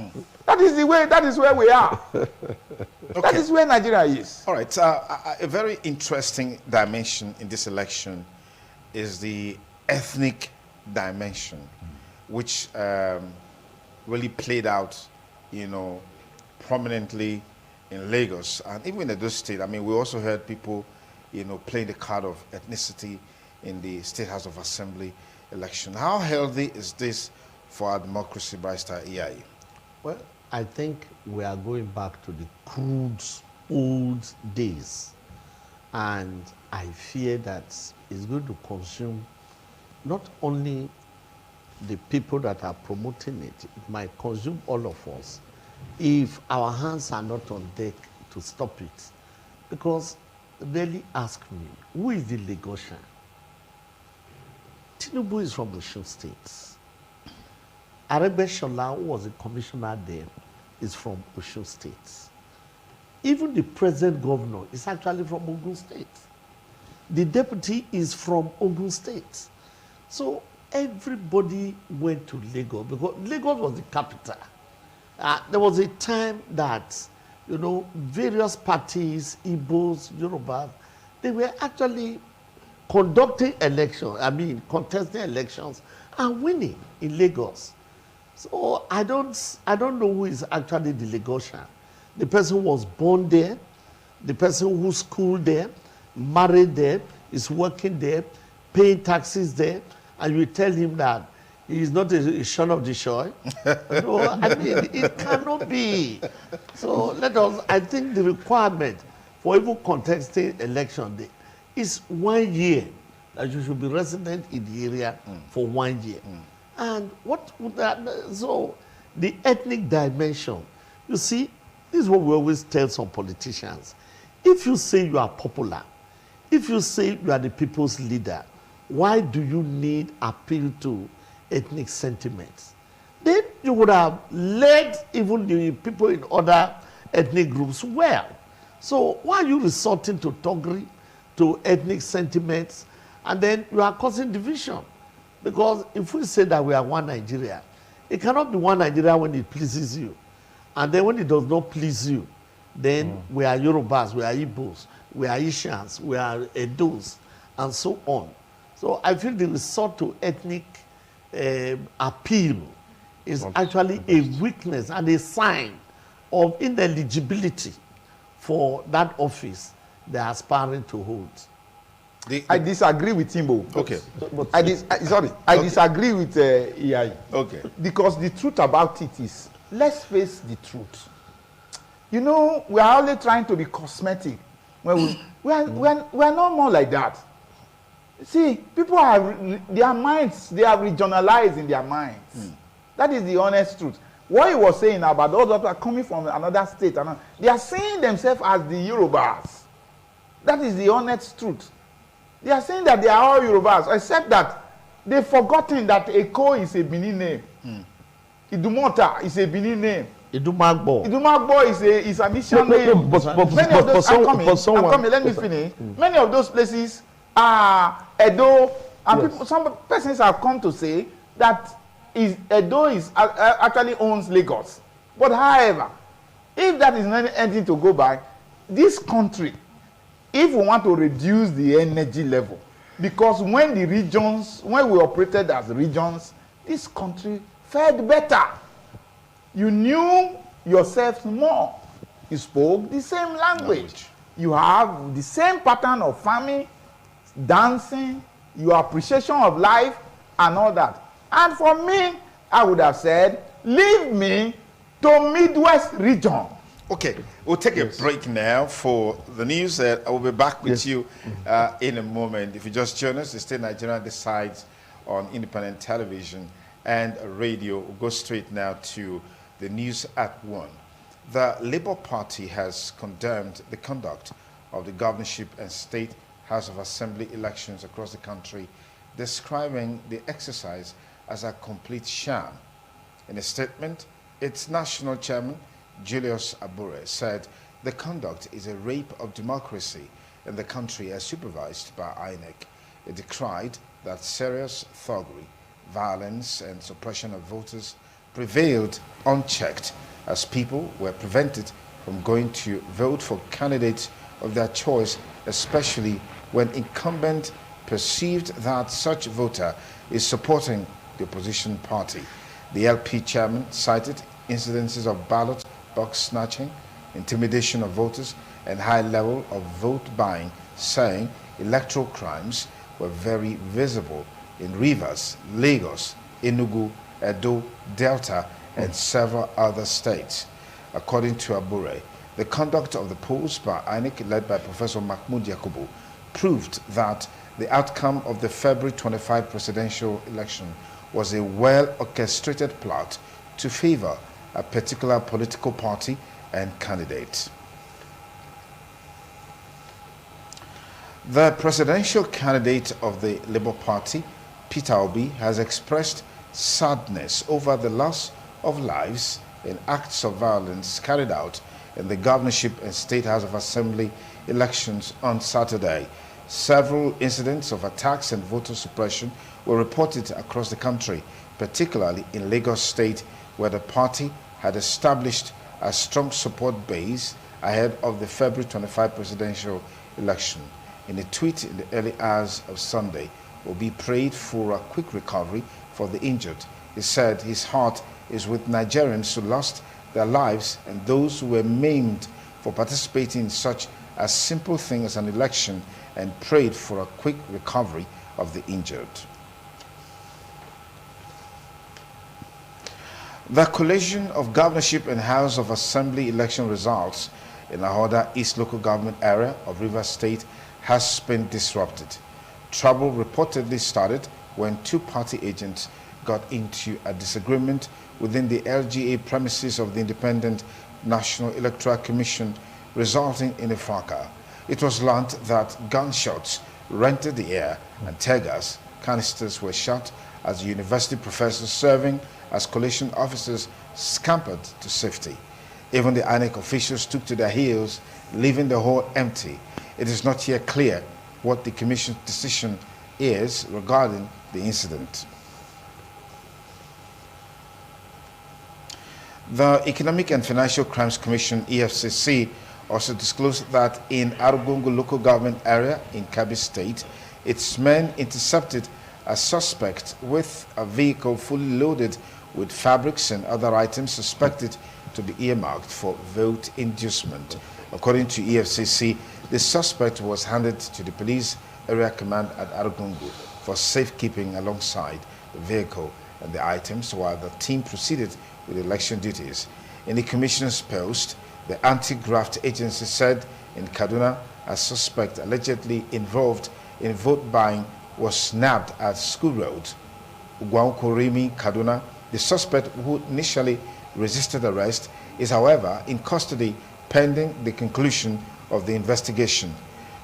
That is where we are. Okay. That is where Nigeria is. All right. A very interesting dimension in this election is the ethnic dimension, which really played out, prominently in Lagos and even in those states. I mean, we also heard people, playing the card of ethnicity in the State House of Assembly election. How healthy is this for our democracy, Barrister EI? Well, I think we are going back to the crude old days. And I fear that it's going to consume not only the people that are promoting it, it might consume all of us if our hands are not on deck to stop it. Because really ask me, who is the Lagosian? Tinubu is from Osun State. Aregbesola, who was a commissioner there, is from Osun State. Even the present governor is actually from Ogun State. The deputy is from Ogun State. So everybody went to Lagos because Lagos was the capital. There was a time that, you know, various parties, Igbos, Yorubas, they were actually conducting elections, contesting elections and winning in Lagos. So I don't know who is actually the Lagosian. The person was born there, the person who schooled there, married there, is working there, paying taxes there, and you tell him that he is not a son of the soil. No, I mean, it cannot be. So I think the requirement for even contesting election day is 1 year, that you should be resident in the area for 1 year. And what would that, so the ethnic dimension, you see, this is what we always tell some politicians. If you say you are popular, if you say you are the people's leader, why do you need appeal to ethnic sentiments? Then you would have led even the people in other ethnic groups well. So why are you resorting to thuggery, to ethnic sentiments, and then you are causing division? Because if we say that we are one Nigeria, it cannot be one Nigeria when it pleases you. And then when it does not please you, then we are Yorubas, we are Igbos, we are Ishans, we are Edos, and so on. So I feel the resort to ethnic appeal is actually a weakness and a sign of ineligibility for that office they are aspiring to hold. I disagree with Timbo. Okay. I disagree with EI. Okay. Because the truth about it is, let's face the truth. You know, we are only trying to be cosmetic. When we are not more like that. See, people their minds, they are regionalized in their minds. That is the honest truth. What he was saying about those that are coming from another state, they are seeing themselves as the Yorubas. That is the honest truth. They are saying that they are all Yorubas, except that they've forgotten that Eko is a Benin name. Idumota is a Benin name. Idumagbo is an Asian name. Many of those, I'm coming, let me finish. Many of those places are Edo, and people, some persons have come to say that Edo actually owns Lagos. But however, if that is not anything to go by, this country, if we want to reduce the energy level, because when we operated as regions, this country fared better. You knew yourself more. You spoke the same language. You have the same pattern of farming, dancing, your appreciation of life, and all that. And for me, I would have said, leave me to Midwest region. Okay, we'll take a break now for the news. I will be back with you in a moment. If you just join us, the State Nigeria decides on independent television and radio. We'll go straight now to the news at 1. The Labour Party has condemned the conduct of the governorship and state House of Assembly elections across the country, describing the exercise as a complete sham. In a statement, its national chairman, Julius Abure, said the conduct is a rape of democracy in the country as supervised by INEC. It decried that serious thuggery, violence and suppression of voters prevailed unchecked as people were prevented from going to vote for candidates of their choice, especially when incumbent perceived that such voter is supporting the opposition party. The LP chairman cited incidences of ballot box snatching, intimidation of voters, and high level of vote buying, saying electoral crimes were very visible in Rivers, Lagos, Enugu, Edo, Delta, and several other states. According to Abure, the conduct of the polls by INEC, led by Professor Mahmoud Yakubu, proved that the outcome of the February 25 presidential election was a well-orchestrated plot to favor a particular political party and candidate. The presidential candidate of the Labour Party, Peter Obi, has expressed sadness over the loss of lives in acts of violence carried out in the Governorship and State House of Assembly elections on Saturday. Several incidents of attacks and voter suppression were reported across the country, particularly in Lagos State, where the party had established a strong support base ahead of the February 25 presidential election. In a tweet in the early hours of Sunday, Obi prayed for a quick recovery for the injured. He said his heart is with Nigerians who lost their lives and those who were maimed for participating in such a simple thing as an election, and prayed for a quick recovery of the injured. The collation of governorship and House of Assembly election results in Ahoda East local government area of Rivers State has been disrupted. Trouble reportedly started when two party agents got into a disagreement within the LGA premises of the Independent National Electoral Commission, resulting in a fracas. It was learned that gunshots rented the air and tear gas canisters were shot as the university professors serving as collation officers scampered to safety. Even the INEC officials took to their heels, leaving the hall empty. It is not yet clear what the commission's decision is regarding the incident. The Economic and Financial Crimes Commission, EFCC, also disclosed that in Arugungu local government area in Kebbi State, its men intercepted a suspect with a vehicle fully loaded with fabrics and other items suspected to be earmarked for vote inducement. According to EFCC, the suspect was handed to the police area command at Arugungu for safekeeping alongside the vehicle and the items while the team proceeded with election duties. In the commissioner's post, the anti-graft agency said in Kaduna, a suspect allegedly involved in vote buying was snapped at School Road, Ugwankorimi, Kaduna. The suspect, who initially resisted arrest, is however in custody pending the conclusion of the investigation.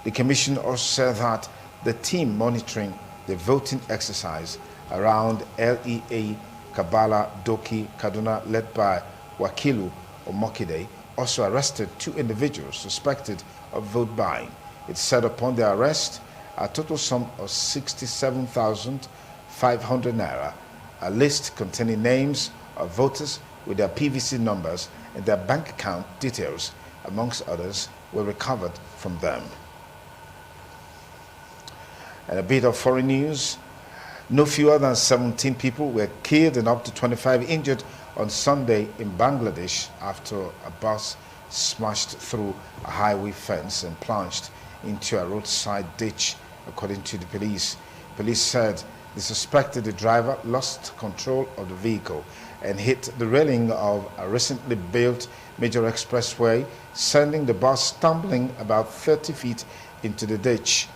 The commission also said that the team monitoring the voting exercise around LEA Kabala Doki, Kaduna, led by Wakilu Omokide, also arrested two individuals suspected of vote buying. It said upon their arrest, a total sum of 67,500 naira, a list containing names of voters with their PVC numbers and their bank account details, amongst others, were recovered from them. And a bit of foreign news. No fewer than 17 people were killed and up to 25 injured on Sunday in Bangladesh after a bus smashed through a highway fence and plunged into a roadside ditch, according to the police. Police said the suspected driver lost control of the vehicle and hit the railing of a recently built major expressway, sending the bus stumbling about 30 feet into the ditch.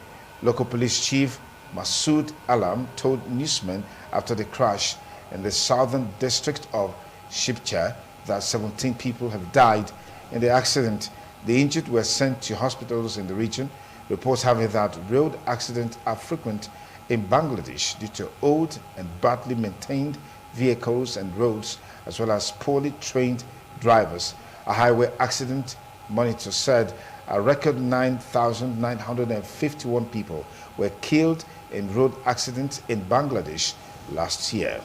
Local police chief Masood Alam told newsmen after the crash in the southern district of Shibcha that 17 people have died in the accident. The injured were sent to hospitals in the region. Reports have it that road accidents are frequent in Bangladesh due to old and badly maintained vehicles and roads, as well as poorly trained drivers. A highway accident monitor said a record 9,951 people were killed in road accidents in Bangladesh last year.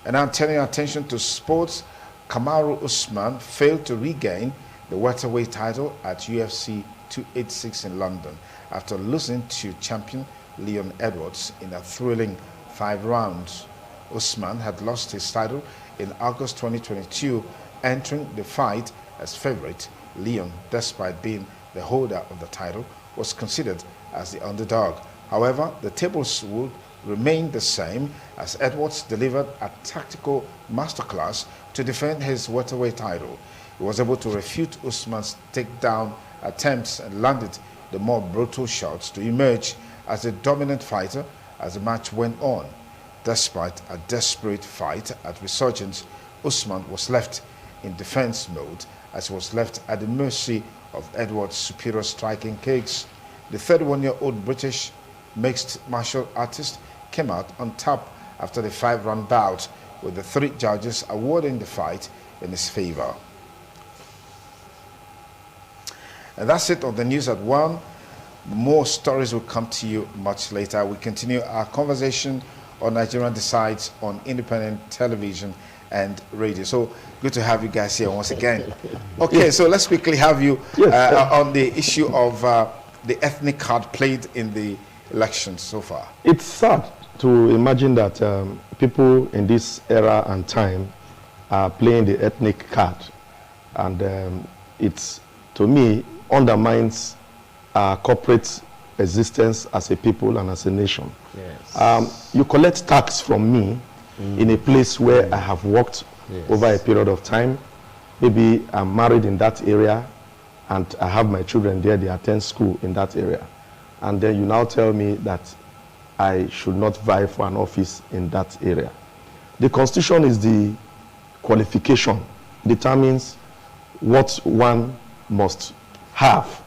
And now turning our attention to sports, Kamaru Usman failed to regain the welterweight title at UFC 286 in London after losing to champion Leon Edwards in a thrilling 5 rounds. Usman had lost his title in August 2022, entering the fight as favorite. Leon, despite being the holder of the title, was considered as the underdog. However, the tables would remain the same as Edwards delivered a tactical masterclass to defend his welterweight title. He was able to refute Usman's takedown attempts and landed the more brutal shots to emerge as the dominant fighter as the match went on. Despite a desperate fight at Resurgence, Usman was left in defense mode as he was left at the mercy of Edwards' superior striking kicks. The 31-year-old British mixed martial artist came out on top after the 5-round bout, with the 3 judges awarding the fight in his favor. And that's it on the news at 1. More stories will come to you much later. We continue our conversation on Nigerian Decides on independent television and radio. So good to have you guys here once again. Okay, so let's quickly have you on the issue of the ethnic card played in the elections so far. It's sad to imagine that people in this era and time are playing the ethnic card, and it's, to me, undermines our corporate existence as a people and as a nation. Yes. You collect tax from me in a place where I have worked over a period of time. Maybe I'm married in that area and I have my children there, they attend school in that area. And then you now tell me that I should not vie for an office in that area. The Constitution is the qualification, determines what one must have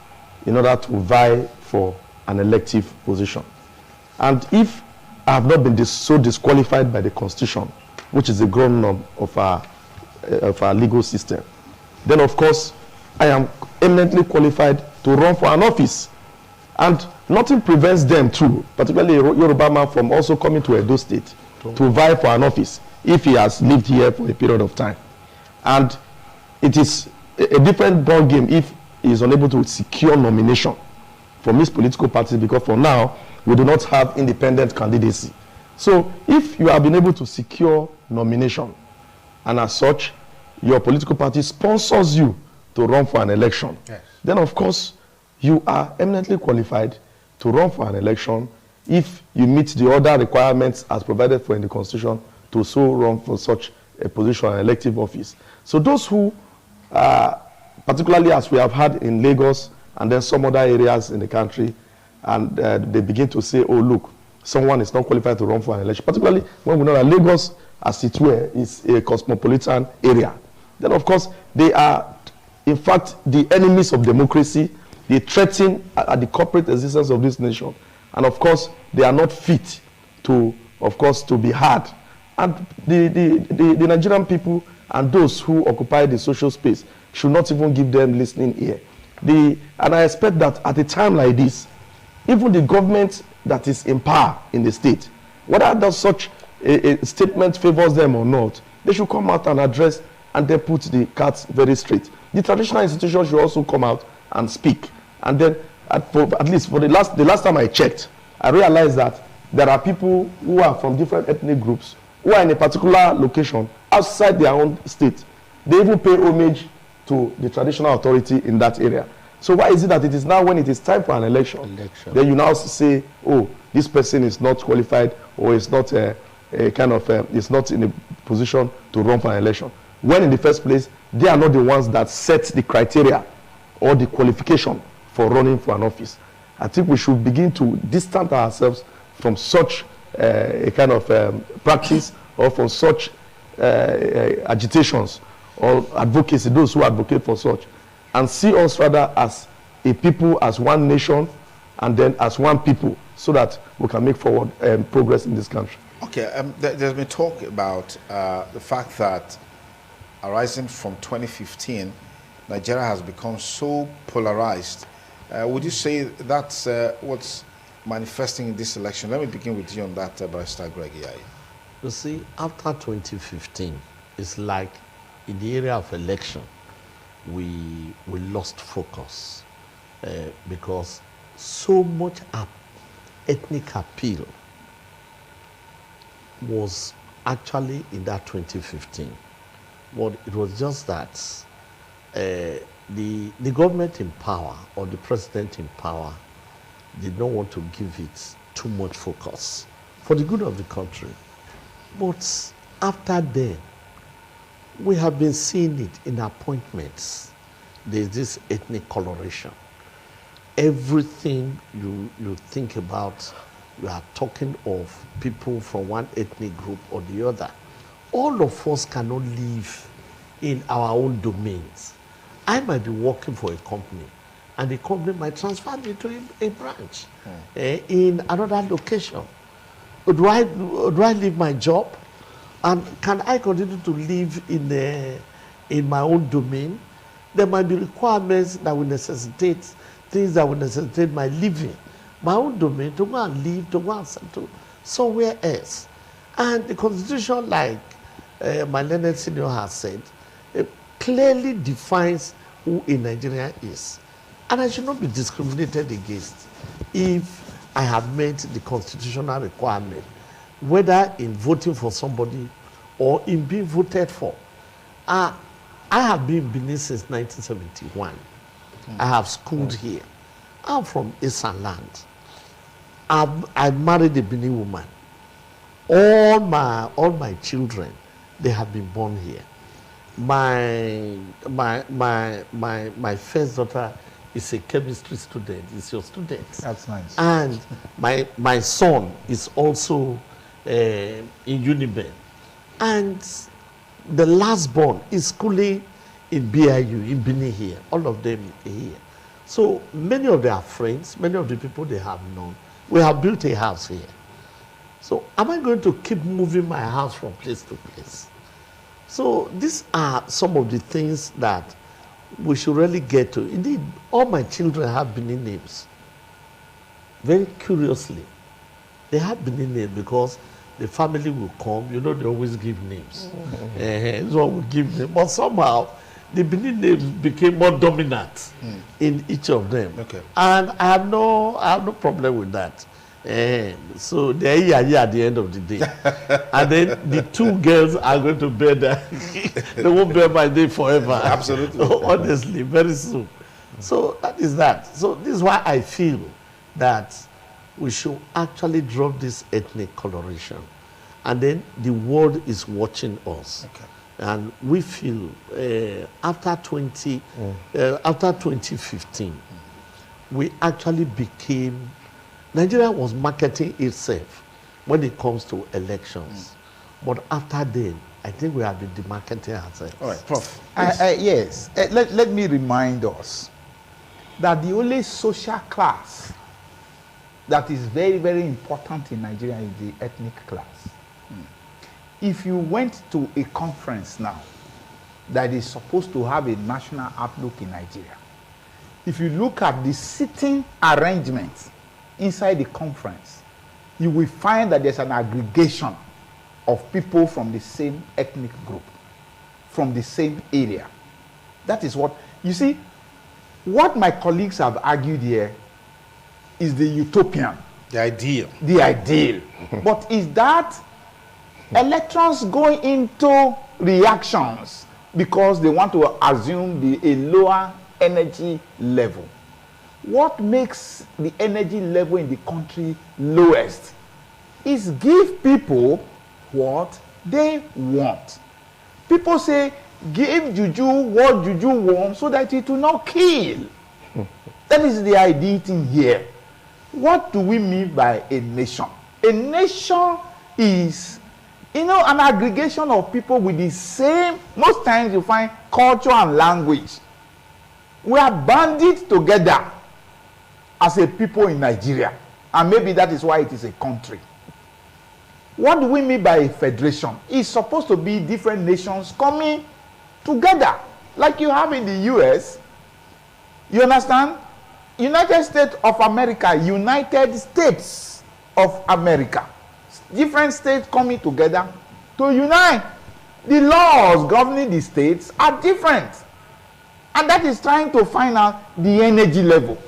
in order to vie for an elective position. And if I have not been so disqualified by the Constitution, which is the ground norm of our legal system, then of course I am eminently qualified to run for an office. And nothing prevents them too, particularly a Yoruba man, from also coming to Edo State to vie for an office if he has lived here for a period of time. And it is a different ball game if he is unable to secure nomination from his political party, because for now we do not have independent candidacy. So if you have been able to secure nomination, and as such your political party sponsors you to run for an election, then of course you are eminently qualified to run for an election if you meet the other requirements as provided for in the Constitution to so run for such a position, an elective office. So those who, particularly as we have had in Lagos and then some other areas in the country, and they begin to say, oh look, someone is not qualified to run for an election, particularly when we know that Lagos, as it were, is a cosmopolitan area, then of course they are in fact the enemies of democracy. They threaten at the corporate existence of this nation, and of course they are not fit to, of course, to be heard. And the Nigerian people and those who occupy the social space should not even give them listening ear. And I expect that at a time like this, even the government that is in power in the state, whether does such a statement favors them or not, they should come out and address, and they put the cards very straight. The traditional institutions should also come out and speak. And then, at least for the last time I checked, I realized that there are people who are from different ethnic groups who are in a particular location outside their own state. They even pay homage to the traditional authority in that area. So why is it that it is now, when it is time for an election, then you now say, oh, this person is not qualified, or is not is not in a position to run for an election, when in the first place they are not the ones that set the criteria or the qualification for running for an office. I think we should begin to distance ourselves from such a kind of practice, or from such agitations or advocacy, those who advocate for such, and see us rather as a people, as one nation, and then as one people, so that we can make forward progress in this country. Okay, there's been talk about the fact that arising from 2015, Nigeria has become so polarized. Would you say that's what's manifesting in this election? Let me begin with you on that, Barrister Greg. You see, after 2015, it's like in the area of election, we lost focus because so much ethnic appeal was actually in that 2015. But it was just that the government in power, or the president in power, did not want to give it too much focus for the good of the country. But after then, we have been seeing it in appointments. There's this ethnic coloration. Everything you think about, you are talking of people from one ethnic group or the other. All of us cannot live in our own domains. I might be working for a company, and the company might transfer me to a branch in another location. do I leave my job? And can I continue to live in my own domain? There might be requirements that will necessitate things that will necessitate my living, my own domain, to go and live, to go and settle somewhere else. And the Constitution, like my learned senior has said, it clearly defines who a Nigerian is. And I should not be discriminated against if I have met the constitutional requirement, whether in voting for somebody or in being voted for. I have been in Benin since 1971. I have schooled here. I'm from Eastern land. I married a Benin woman. All my children, they have been born here. My first daughter is a chemistry student. Is your student. That's nice. And my son is also in Uniben. And the last born is schooling in BIU, in Benin here. All of them here. So many of their friends, many of the people they have known, we have built a house here. So am I going to keep moving my house from place to place? So these are some of the things that we should really get to. Indeed, all my children have Benin names. Very curiously, they have Benin names because the family will come. You know, they always give names. This one will give them. But somehow, the Benin names became more dominant in each of them. Okay. And I have no problem with that. So they're here at the end of the day. And then the two girls are going to bear that. They won't bear my name forever. Absolutely. Honestly, very soon. So that is that. So this is why I feel that we should actually drop this ethnic coloration. And then the world is watching us. Okay. And we feel after 2015, we actually became, Nigeria was marketing itself when it comes to elections. But after then, I think we have been demarketing ourselves. All right, Prof. Yes. Let me remind us that the only social class that is very, very important in Nigeria is the ethnic class. If you went to a conference now that is supposed to have a national outlook in Nigeria, if you look at the sitting arrangement inside the conference, you will find that there's an aggregation of people from the same ethnic group, from the same area. That is what, you see, what my colleagues have argued here is the utopian. The ideal. The ideal. But is that electrons going into reactions because they want to assume a lower energy level? What makes the energy level in the country lowest is give people what they want. People say, give juju what juju wants so that it will not kill. That is the idea thing here. What do we mean by a nation? A nation is, an aggregation of people with the same, most times you find culture and language. We are banded together as a people in Nigeria. And maybe that is why it is a country. What do we mean by a federation? It's supposed to be different nations coming together. Like you have in the US. You understand? United States of America, United States of America. Different states coming together to unite. The laws governing the states are different. And that is trying to find out the energy level.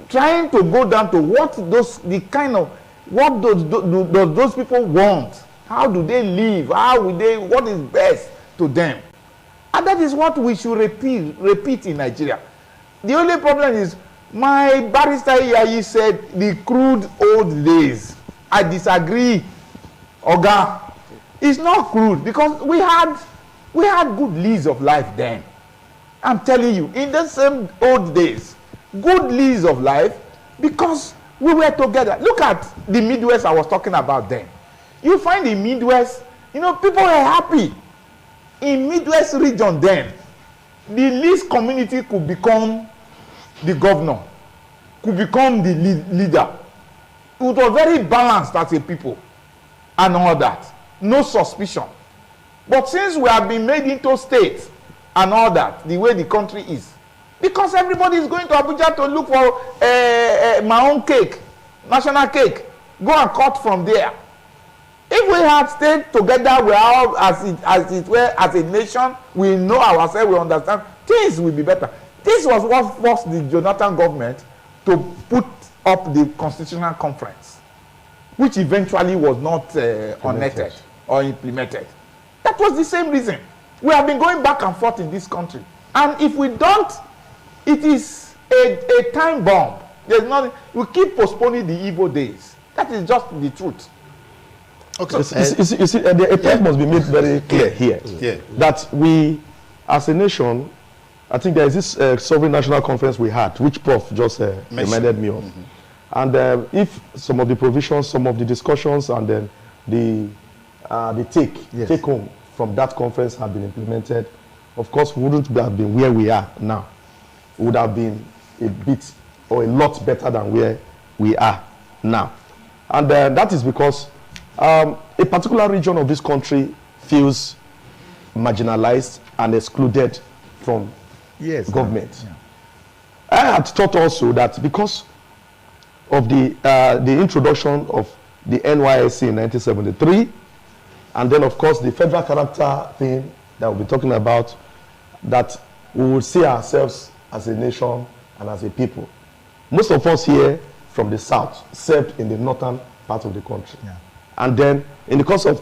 Trying to go down to what those people want. How do they live? What is best to them? And that is what we should repeat in Nigeria. The only problem is, my barrister here, he said the crude old days. I disagree, Oga. It's not crude because we had good lease of life then. I'm telling you, in the same old days, good lease of life because we were together. Look at the Midwest I was talking about then. You find the Midwest, people were happy. In Midwest region then, the least community could become the governor, could become the leader. It was very balanced as a people. and all that. No suspicion. But since we have been made into states and all that, the way the country is, because everybody is going to Abuja to look for my own cake, national cake, go and cut from there. If we had stayed together, we are as it were, as a nation, we know ourselves, we understand, things will be better. This was what forced the Jonathan government to put up the Constitutional Conference, which eventually was not enacted or implemented. That was the same reason. We have been going back and forth in this country. And if we don't, it is a time bomb. There's nothing. We keep postponing the evil days. That is just the truth. Okay. You see, a point must be made very clear here. That we, as a nation, I think there is this Sovereign National Conference we had, which Prof just reminded me of. And if some of the provisions, some of the discussions, and then the take home from that conference had been implemented, of course, we wouldn't have been where we are now. We would have been a bit or a lot better than where we are now. And that is because a particular region of this country feels marginalized and excluded from government. I had thought also that because of the introduction of the NYSC in 1973, and then of course the federal character thing that we'll be talking about, that we will see ourselves as a nation and as a people. Most of us here from the south served in the northern part of the country. And then in the course of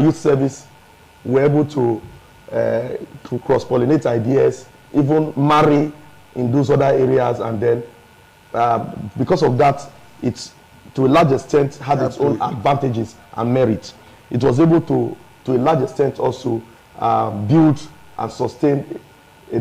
youth service, we're able to cross-pollinate ideas, even marry in those other areas, and then because of that, it's to a large extent had its own advantages and merit. It was able to a large extent also build and sustain a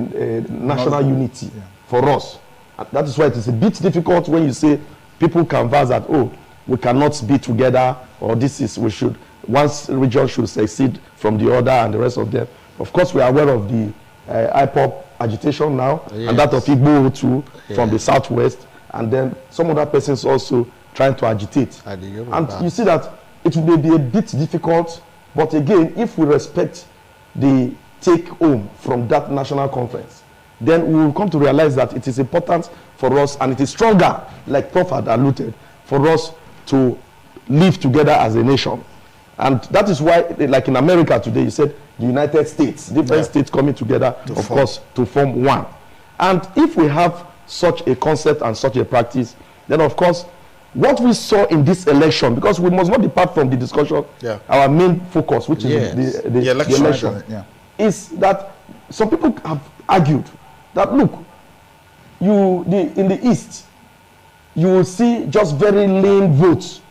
national unity for us. And that is why it is a bit difficult when you say people canvass that, oh, we cannot be together, or this is, we should, one region should succeed from the other and the rest of them. Of course, we are aware of the IPOP agitation now, and that of Igbo too, from the southwest, and then some other persons also trying to agitate. And you see that it may be a bit difficult, but again, if we respect the take home from that national conference, then we will come to realize that it is important for us, and it is stronger, like Prof had alluded, for us to live together as a nation. And that is why, like in America today, you said the United States, different states coming together, of course, to form one. And if we have such a concept and such a practice, then of course, what we saw in this election, because we must not depart from the discussion, our main focus, which is the election, is that some people have argued that, look, in the East, you will see just very lean votes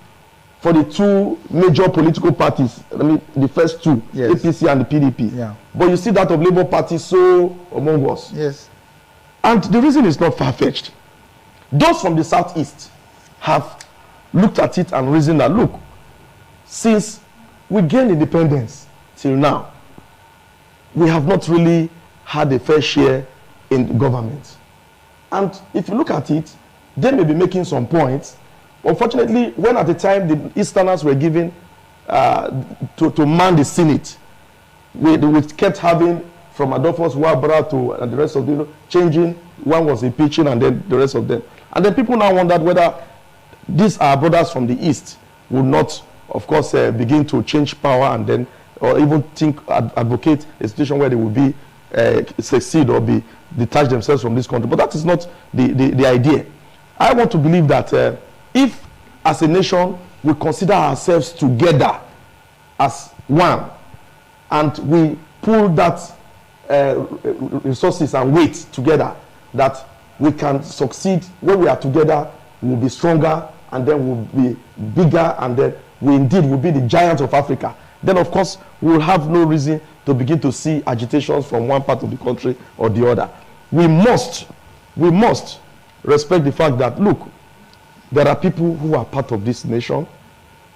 for the two major political parties. I mean, the first two, APC and the PDP. But you see that of Labour Party so among us. And the reason is not far-fetched. Those from the Southeast have looked at it and reasoned that, look, since we gained independence till now, we have not really had a fair share in government. And if you look at it, they may be making some points. Unfortunately, when at the time the Easterners were given to man the Senate, we kept having from Adolphus Wabra to the rest of them changing. One was impeaching, and then the rest of them. And then people now wondered whether these our brothers from the East would not, of course, begin to change power, and then, or even advocate a situation where they will be succeed or be detach themselves from this country. But that is not the idea. I want to believe that if, as a nation, we consider ourselves together as one, and we pull that resources and weight together, that we can succeed. When we are together, we will be stronger, and then we'll be bigger, and then we indeed will be the giant of Africa. Then, of course, we will have no reason to begin to see agitations from one part of the country or the other. We must respect the fact that, look, there are people who are part of this nation,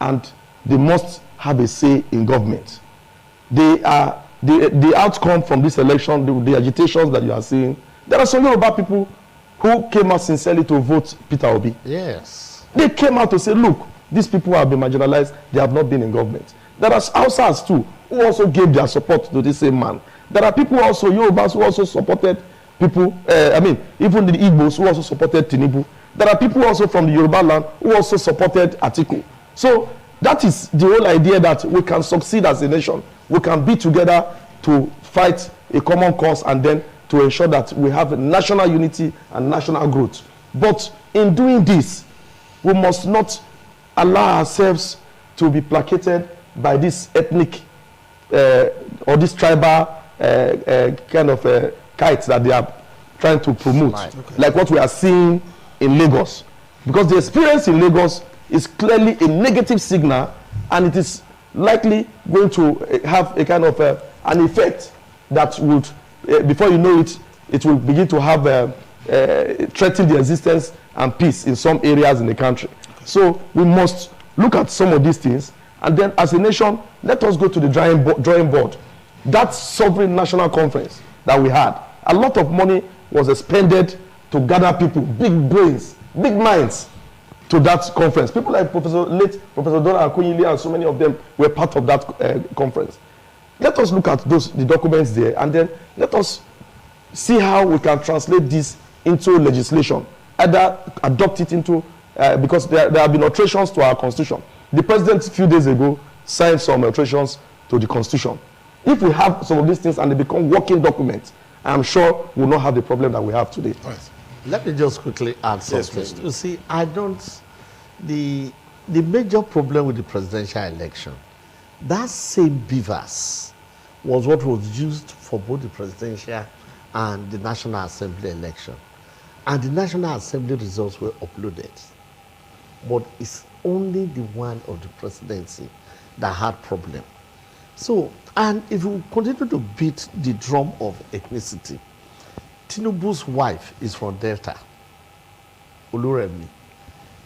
and they must have a say in government. They are the outcome from this election, the agitations that you are seeing. There are some Yoruba people who came out sincerely to vote Peter Obi. Yes. They came out to say, look, these people have been marginalized, they have not been in government. There are Hausas too, who also gave their support to this same man. There are people also, Yorubas, who also supported people, even the Igbos who also supported Tinubu. There are people also from the Yoruba land who also supported Atiku. So that is the whole idea, that we can succeed as a nation. We can be together to fight a common cause, and then to ensure that we have national unity and national growth. But in doing this, we must not allow ourselves to be placated by this ethnic or this tribal kind of kites that they are trying to promote, like what we are seeing in Lagos. Because the experience in Lagos is clearly a negative signal, and it is likely going to have a kind of an effect that would, before you know it, it will begin to have threaten the existence and peace in some areas in the country. So we must look at some of these things, and then as a nation, let us go to the drawing board. That sovereign national conference that we had, a lot of money was expended to gather people, big brains, big minds, to that conference. People like late Professor Dora Akunyili and so many of them were part of that conference. Let us look at the documents there, and then let us see how we can translate this into legislation, either adopt it into, because there have been alterations to our constitution. The president a few days ago signed some alterations to the constitution. If we have some of these things and they become working documents, I'm sure we'll not have the problem that we have today. Right. Let me just quickly add something. Yes, you see, the major problem with the presidential election, that same beavers was what was used for both the presidential and the National Assembly election. And the National Assembly results were uploaded. But it's only the one of the presidency that had problem. So, and if we continue to beat the drum of ethnicity, Tinubu's wife is from Delta, Oluremi.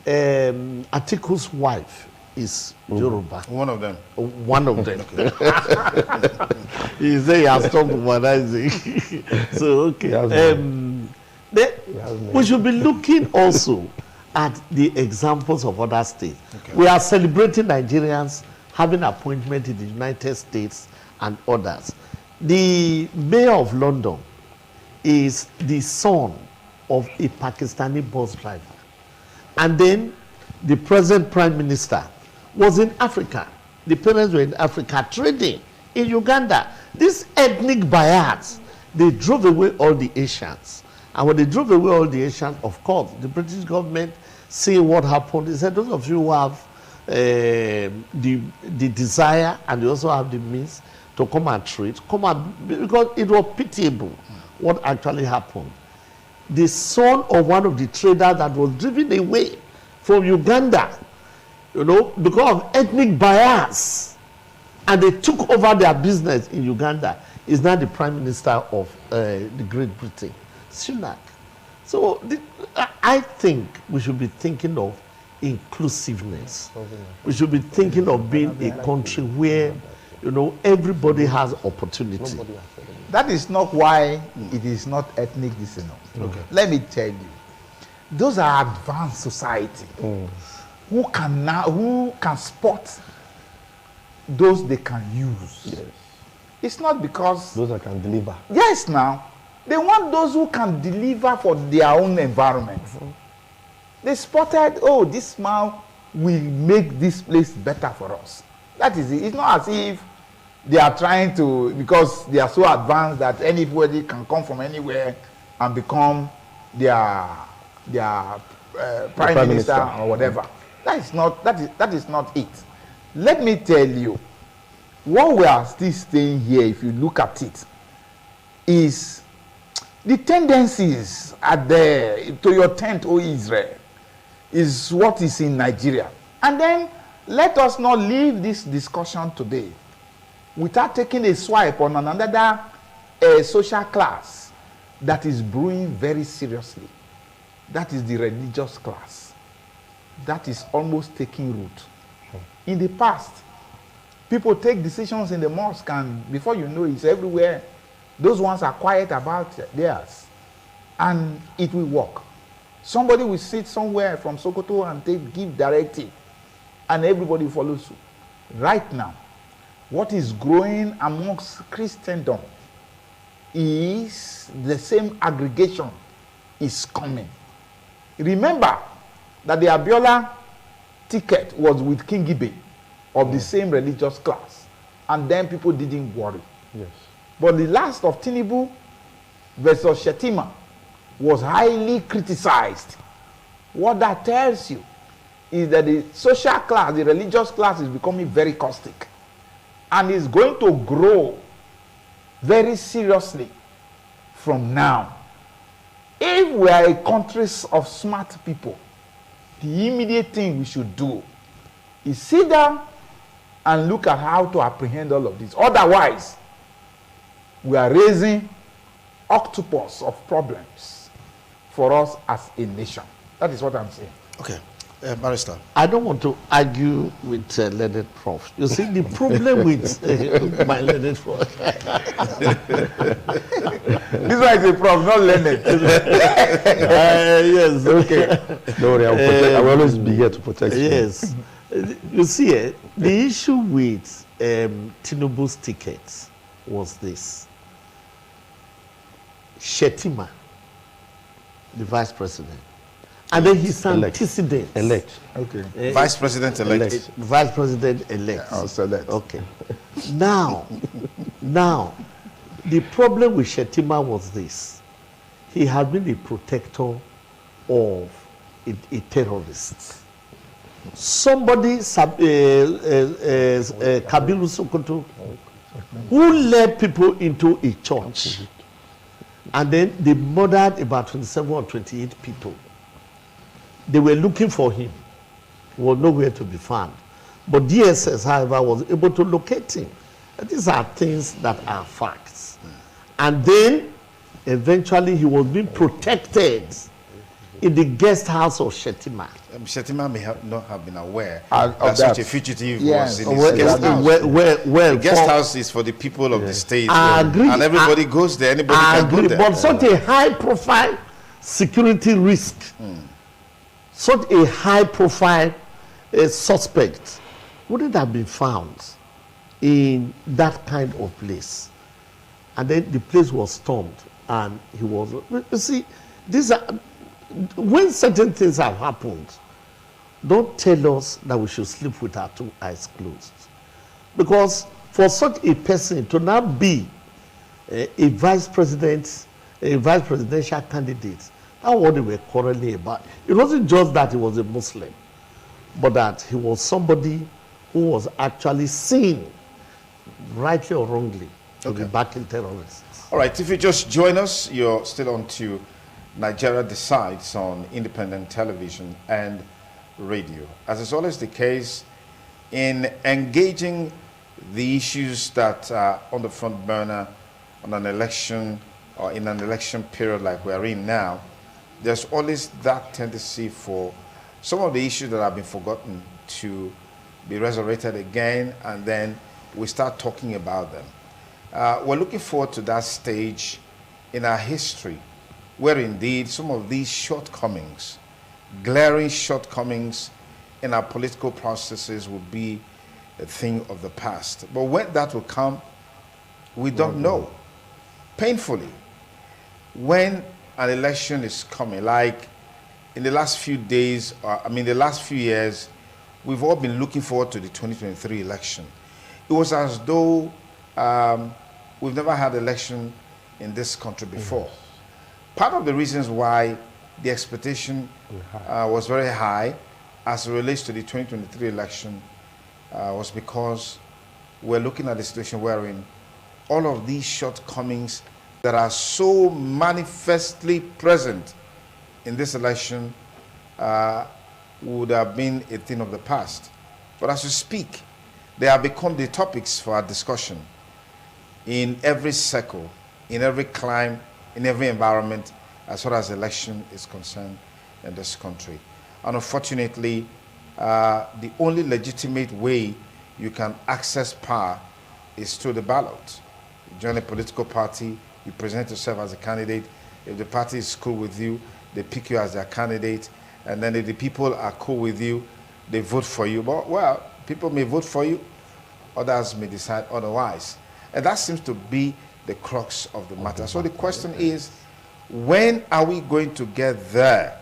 Atiku's wife is Yoruba. One of them. One of them. He said he has stopped humanizing. So, okay. We should be looking also at the examples of other states. Okay. We are celebrating Nigerians having appointment in the United States and others. The mayor of London is the son of a Pakistani bus driver. And then the present prime minister was in Africa. The parents were in Africa trading in Uganda. This ethnic bias, they drove away all the Asians. And when they drove away all the Asians, of course, the British government, seeing what happened, they said, those of you who have the desire and you also have the means to come and trade, come and, because it was pitiable what actually happened. The son of one of the traders that was driven away from Uganda, you know, because of ethnic bias, and they took over their business in Uganda, is now the prime minister of the Great Britain, Sunak. So I think we should be thinking of inclusiveness. We should be thinking of being a country where, you know, everybody has opportunity. That is not why it is not ethnic dissonance. Okay. Let me tell you, those are advanced society who can spot those they can use. Yes. It's not because those that can deliver. Yes, now they want those who can deliver for their own environment. They spotted, oh, this man will make this place better for us. That is it. It's not as if they are trying to, because they are so advanced that anybody can come from anywhere and become their prime minister or whatever. That is not it. Let me tell you, what we are still staying here, if you look at it, is the tendencies are there. To your tent, O Israel, is what is in Nigeria. And then let us not leave this discussion today without taking a swipe on another social class that is brewing very seriously. That is the religious class. That is almost taking root. In the past, people take decisions in the mosque, and before you know, it's everywhere. Those ones are quiet about theirs, and it will work. Somebody will sit somewhere from Sokoto and give directive and everybody follows suit. Right now, what is growing amongst Christendom is the same aggregation is coming. Remember that the Abiola ticket was with King Ibe of the same religious class, and then people didn't worry. Yes. But the last of Tinubu versus Shetima was highly criticized. What that tells you is that the social class, the religious class, is becoming very caustic and is going to grow very seriously from now. If we are a country of smart people, the immediate thing we should do is sit down and look at how to apprehend all of this. Otherwise, we are raising octopus of problems for us as a nation. That is what I'm saying. Okay, Barrister. I don't want to argue with learned prof. You see, the problem with my learned prof. This one is a prof, not learned. Yes, okay. Don't worry, I will always be here to protect you. Yes. You see, the issue with Tinubu's tickets was this. Shetima, the vice president, and then his antecedents. Elect. Okay. Vice President elect. Vice president elect. I'll select. Okay. Now, the problem with Shetima was this. He had been a protector of a terrorist. Somebody, Kabiru Sokoto, who led people into a church, and then they murdered about 27 or 28 people. They were looking for him. He was nowhere to be found. But DSS, however, was able to locate him. And these are things that are facts. And then, eventually, he was being protected in the guest house of Shetima. Shetima may not have been aware Of that that. such a fugitive Yes. was in his guest house. Well, The guest house is for the people of the state, I agree. and everybody goes there. Anybody I can agree, go there. but such a high-profile security risk, such a high-profile suspect wouldn't have been found in that kind of place. And then the place was stormed, and he was. You see, these are when certain things have happened. Don't tell us that we should sleep with our two eyes closed, because for such a person to now be a vice president, a vice presidential candidate, that's what they were quarreling about. It wasn't just that he was a Muslim, but that he was somebody who was actually seen, rightly or wrongly, to be backing terrorists. All right, if you just join us, you're still on to Nigeria Decides on independent television and radio. As is always the case, in engaging the issues that are on the front burner on an election or in an election period like we're in now, there's always that tendency for some of the issues that have been forgotten to be resurrected again, and then we start talking about them. We're looking forward to that stage in our history where indeed some of these shortcomings, glaring shortcomings in our political processes will be a thing of the past. But when that will come, we don't know. Painfully, when an election is coming, like in the last few days, the last few years, we've all been looking forward to the 2023 election. It was as though we've never had election in this country before. Part of the reasons why the expectation was very high as it relates to the 2023 election was because we're looking at the situation wherein all of these shortcomings that are so manifestly present in this election would have been a thing of the past. But as we speak, they have become the topics for our discussion in every circle, in every climb, in every environment, as far as election is concerned in this country. And unfortunately, the only legitimate way you can access power is through the ballot. You join a political party, you present yourself as a candidate. If the party is cool with you, they pick you as their candidate. And then if the people are cool with you, they vote for you. But, well, people may vote for you, others may decide otherwise. And that seems to be the crux of the matter. So the question is, when are we going to get there,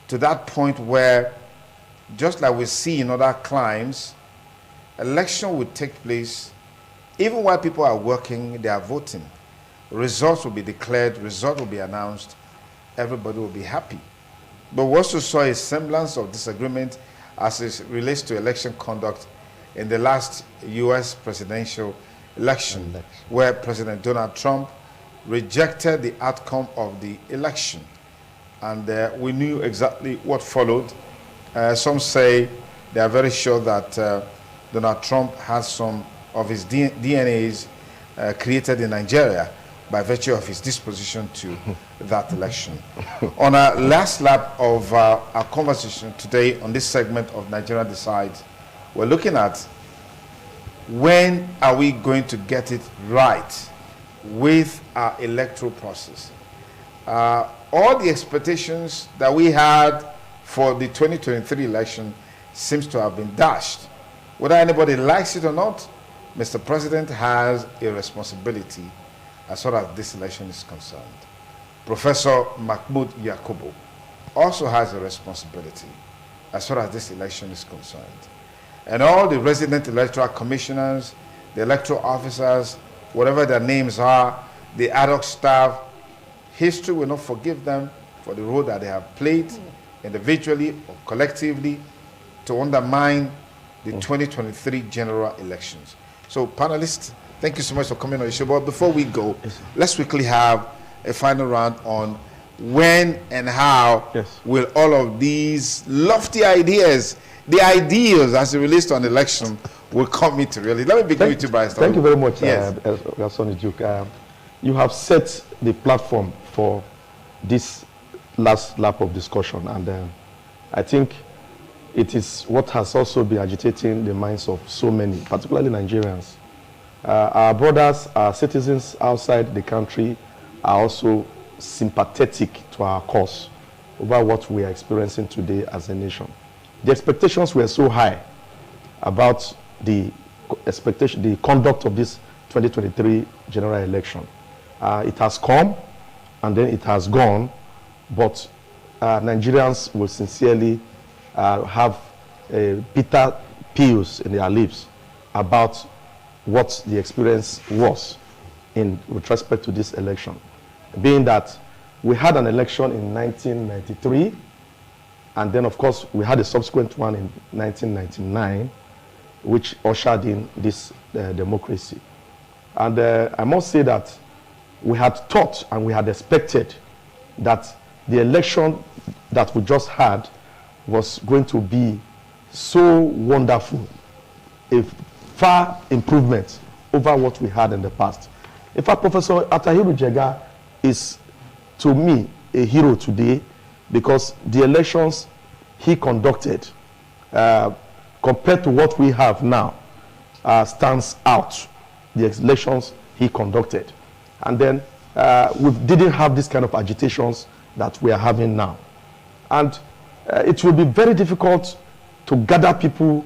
to that point where, just like we see in other climes, election will take place, even while people are working, they are voting. Results will be declared, results will be announced, everybody will be happy. But we also saw a semblance of disagreement as it relates to election conduct in the last US presidential election, where President Donald Trump rejected the outcome of the election. And we knew exactly what followed. Some say they are very sure that Donald Trump has some of his DNAs created in Nigeria by virtue of his disposition to that election. On our last lap of our conversation today on this segment of Nigeria Decides, we're looking at when are we going to get it right with our electoral process. All the expectations that we had for the 2023 election seems to have been dashed. Whether anybody likes it or not, Mr. President has a responsibility as far as this election is concerned. Professor Mahmood Yakubu also has a responsibility as far as this election is concerned. And all the resident electoral commissioners, the electoral officers, whatever their names are, the ad hoc staff, history will not forgive them for the role that they have played individually or collectively to undermine the 2023 general elections. So panelists, thank you so much for coming on the show. But before we go, let's quickly have a final round on when and how will all of these lofty ideas, the ideals as it relates to an election, will come into reality. Let me begin with you, Barrister. Thank you very much, yes. Sonny Duke. You have set the platform for this last lap of discussion, and I think it is what has also been agitating the minds of so many, particularly Nigerians. Our brothers, our citizens outside the country are also sympathetic to our cause over what we are experiencing today as a nation. The expectations were so high about the conduct of this 2023 general election. It has come and then it has gone, but Nigerians will sincerely have bitter pills in their lips about what the experience was with respect to this election. Being that we had an election in 1993, and then of course we had a subsequent one in 1999, which ushered in this democracy. And I must say that we had thought and we had expected that the election that we just had was going to be so wonderful, a far improvement over what we had in the past. In fact, Professor Atahiru Jega is, to me, a hero today because the elections he conducted, compared to what we have now, stands out. The elections he conducted. And then we didn't have this kind of agitations that we are having now. And it will be very difficult to gather people,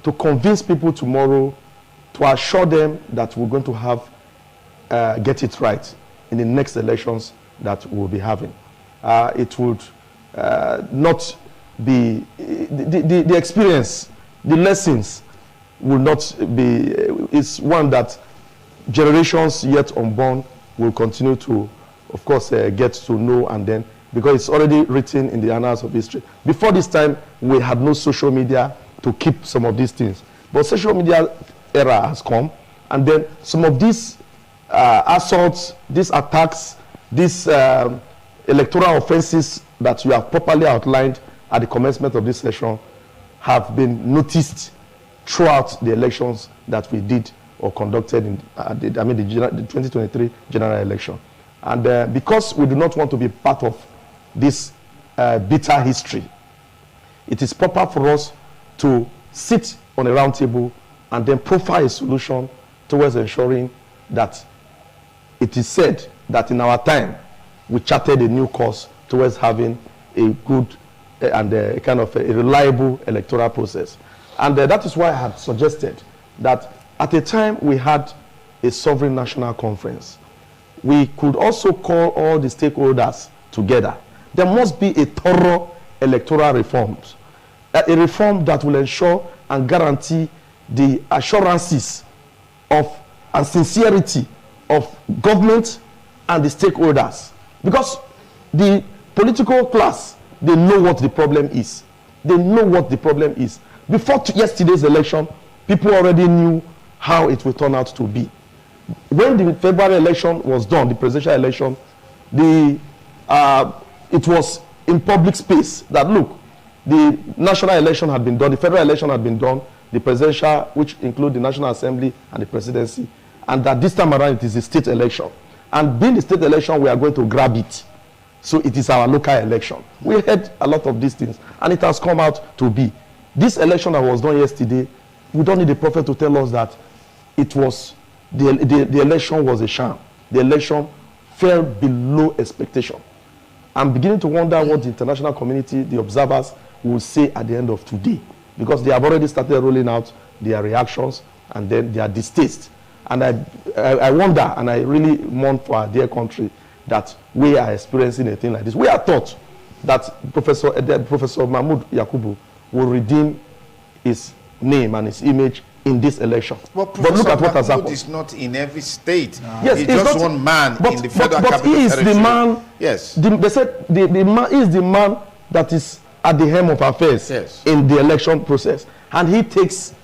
to convince people tomorrow, to assure them that we're going to have get it right in the next elections that we'll be having. It would not be, the experience, the lessons will not be, it's one that generations yet unborn will continue to, of course, get to know, and then, because it's already written in the annals of history. Before this time, we had no social media to keep some of these things. But social media era has come, and then some of these assaults, these attacks, these electoral offenses that you have properly outlined at the commencement of this session have been noticed throughout the elections that we did or conducted in the 2023 general election. And because we do not want to be part of this bitter history, it is proper for us to sit on a round table and then profile a solution towards ensuring that it is said that in our time we charted a new course towards having a good and a kind of a reliable electoral process. And that is why I had suggested that at a time we had a sovereign national conference, we could also call all the stakeholders together. There must be a thorough electoral reforms, a reform that will ensure and guarantee the assurances of and sincerity of government and the stakeholders. Because the political class, they know what the problem is. They know what the problem is. Before yesterday's election, people already knew how it will turn out to be. When the February election was done, the presidential election, it was in public space that, look, the national election had been done, the federal election had been done, the presidential, which include the National Assembly and the presidency, and that this time around it is a state election. And being the state election, we are going to grab it. So it is our local election. We heard a lot of these things, and it has come out to be. This election that was done yesterday, we don't need a prophet to tell us that it was, the election was a sham. The election fell below expectation. I'm beginning to wonder what the international community, the observers, will say at the end of today, because they have already started rolling out their reactions and then their distaste. And I wonder, and I really mourn for our dear country, that we are experiencing a thing like this. We are taught that Professor Mahmoud Yakubu will redeem his name and his image in this election. But look at what has happened. Is not in every state. Yes, he's just not, one man in the federal but capital he is territory. the man. Yes. They said the man is the man that is at the helm of affairs, yes, in the election process, and he takes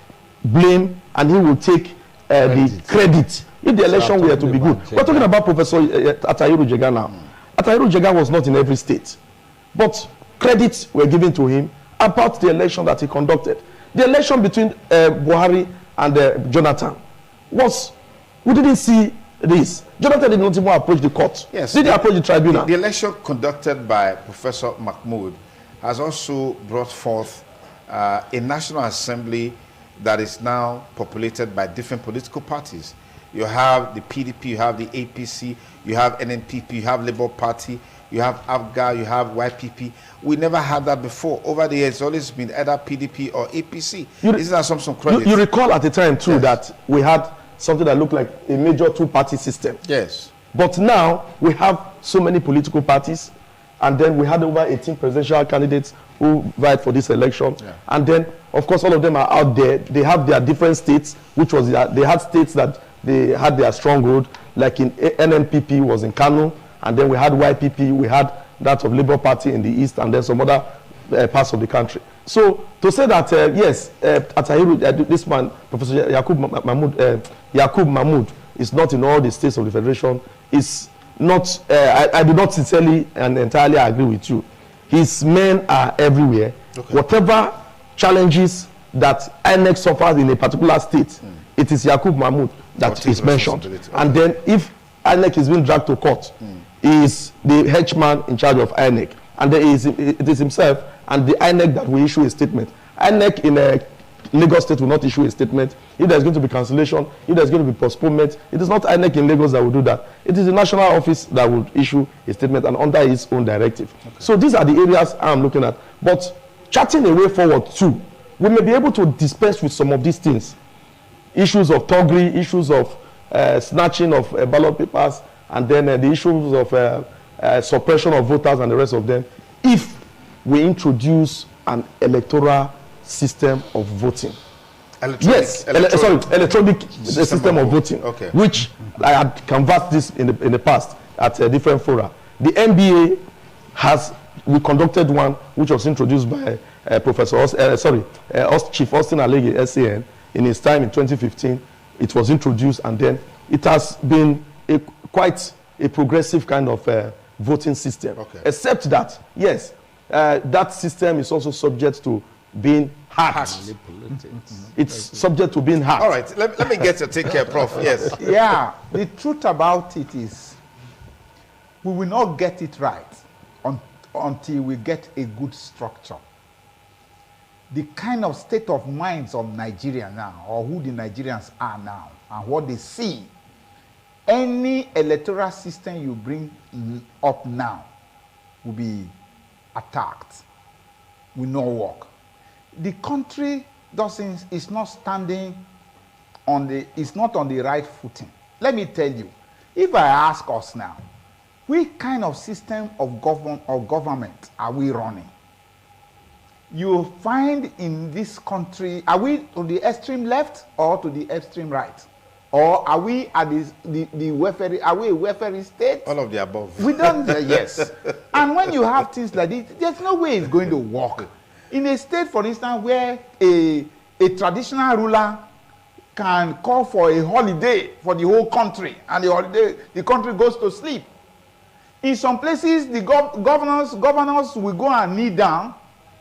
blame and he will take the credit if the election were to be good. We're talking about Professor Atahiru Jega now. Atahiru Jega was not in every state, but credits were given to him about the election that he conducted. The election between Buhari and Jonathan was, we didn't see this. Jonathan did not even approach the court. Yes. Did he approach the tribunal? The election conducted by Professor Mahmoud has also brought forth a National Assembly that is now populated by different political parties. You have the PDP, you have the APC, you have NNPP, you have Labour Party, you have AFGA, you have YPP. We never had that before. Over the years, it's always been either PDP or APC. Isn't that some credit? You recall at the time too, yes, that we had something that looked like a major two-party system. Yes. But now we have so many political parties, and then we had over 18 presidential candidates who vied for this election. Yeah. And then, of course, all of them are out there. They have their different states, which was they had states that they had their stronghold, like in NNPP was in Kano, and then we had YPP, we had that of Labour Party in the east, and then some other parts of the country. So to say that yes, Atahiru, this man, Professor Yakub Mahmoud, is not in all the states of the federation, is not. I do not sincerely and entirely agree with you. His men are everywhere. Okay. Whatever challenges that INEC suffers in a particular state, it is Yakub Mahmoud that is mentioned. Okay. And then if INEC is being dragged to court, he is the henchman in charge of INEC. And there is, it is himself and the INEC that will issue a statement. INEC in a Lagos State will not issue a statement. If there's going to be cancellation, if there's going to be postponement, it is not INEC in Lagos that will do that. It is the national office that will issue a statement and under its own directive. Okay. So these are the areas I'm looking at. But charting a way forward too, we may be able to dispense with some of these things. Issues of thuggery, issues of snatching of ballot papers, and then the issues of suppression of voters and the rest of them, if we introduce an electoral system of voting. Electronic system of voting, okay, which I had canvassed this in the past at different fora. The NBA we conducted one which was introduced by Chief Austin Alege, SAN, in his time in 2015. It was introduced, and then it has been quite a progressive kind of voting system. Okay. Except that, yes, that system is also subject to being hacked. It's subject to being hacked. All right, let me get your take care, Prof. Yes. Yeah, the truth about it is we will not get it right until we get a good structure. The kind of state of minds of Nigeria now, or who the Nigerians are now, and what they see, any electoral system you bring up now will be attacked. will not work. The country is not standing on the right footing. Let me tell you, if I ask us now, which kind of system of government are we running? You find in this country, are we to the extreme left or to the extreme right? Or are we at the welfare, are we a welfare state? All of the above. We don't say yes. And when you have things like this, there's no way it's going to work. In a state, for instance, where a traditional ruler can call for a holiday for the whole country, and the country goes to sleep. In some places, the governors will go and kneel down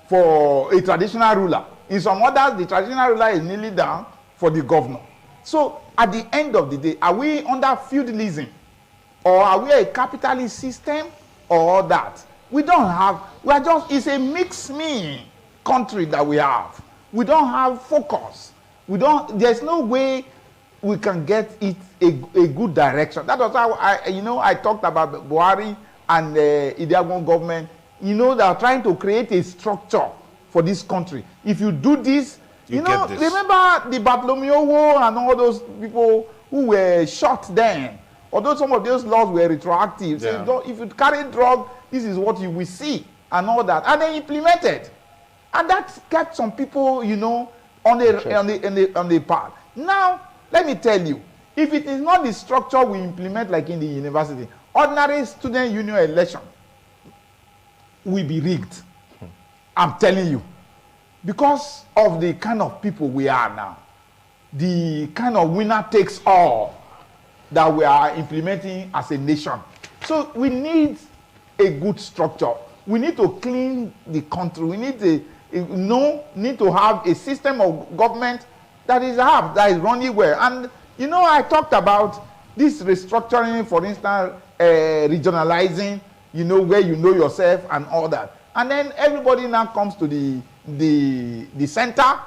for a traditional ruler. In some others, the traditional ruler is kneeling down for the governor. So, at the end of the day, are we under feudalism? Or are we a capitalist system? Or that? We don't have, it's a mixed me country that we have. We don't have focus. There's no way we can get it a good direction. That was how I talked about Buhari and the Idiagbon government. They are trying to create a structure for this country. If you do this, remember the Bartholomew War and all those people who were shot then. Although some of those laws were retroactive, yeah. So if you carry drug, this is what you will see and all that. And they implemented. And that kept some people, on the path. Now, let me tell you, if it is not the structure we implement like in the university, ordinary student union election will be rigged. I'm telling you. Because of the kind of people we are now, the kind of winner takes all that we are implementing as a nation. So we need a good structure. We need to clean the country. We need to have a system of government that is running well. And I talked about this restructuring, for instance, regionalizing, where you know yourself and all that. And then everybody now comes to the center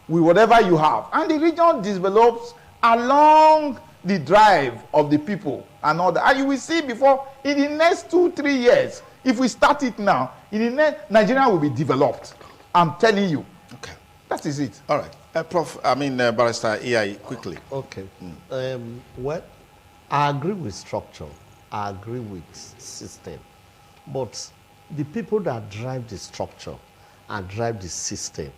with whatever you have. And the region develops along the drive of the people and all that. And you will see before, in the next 2-3 years, if we start it now, Nigeria will be developed. I'm telling you. Okay. That is it. All right. Barrister EI, quickly. Okay. Well, I agree with structure. I agree with system. But the people that drive the structure and drive the system,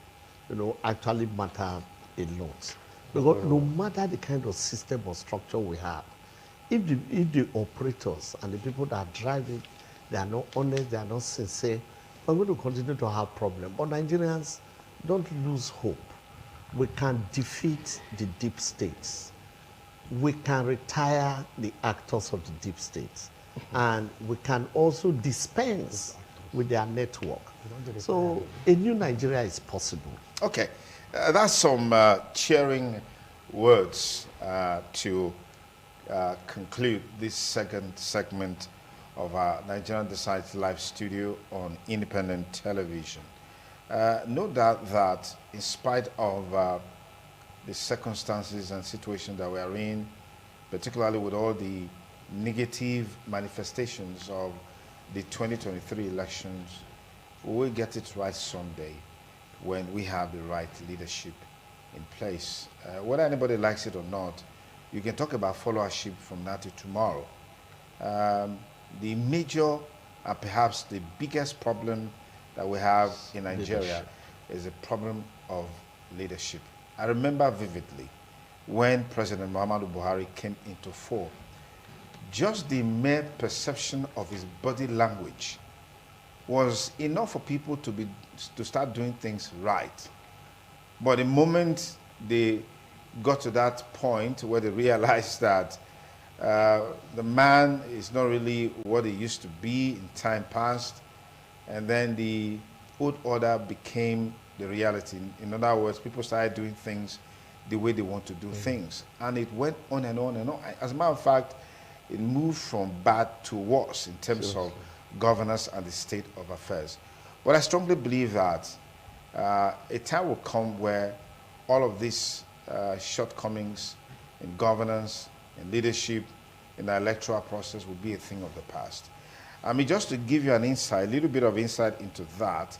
actually matter a lot. Because no matter the kind of system or structure we have, if the operators and the people that drive it, they are not honest, they are not sincere, we're going to continue to have problems. But Nigerians, don't lose hope. We can defeat the deep states. We can retire the actors of the deep states. And we can also dispense with their network. So a new Nigeria is possible. Okay. That's some cheering words to conclude this second segment of our Nigerian Decides Live studio on independent television. No doubt that in spite of the circumstances and situation that we are in, particularly with all the negative manifestations of the 2023 elections, we will get it right someday when we have the right leadership in place. Whether anybody likes it or not, you can talk about followership from now to tomorrow. The major and perhaps the biggest problem that we have in Nigeria is a problem of leadership. I remember vividly when President Muhammadu Buhari came into force, just the mere perception of his body language was enough for people to start doing things right. But the moment they got to that point where they realized that the man is not really what he used to be in time past, and then the old order became the reality. In other words, people started doing things the way they want to do things. And it went on and on and on. As a matter of fact, it moved from bad to worse in terms of governance and the state of affairs. But I strongly believe that a time will come where all of these shortcomings in governance, in leadership, in the electoral process will be a thing of the past. I mean, just to give you an insight, a little bit of insight into that,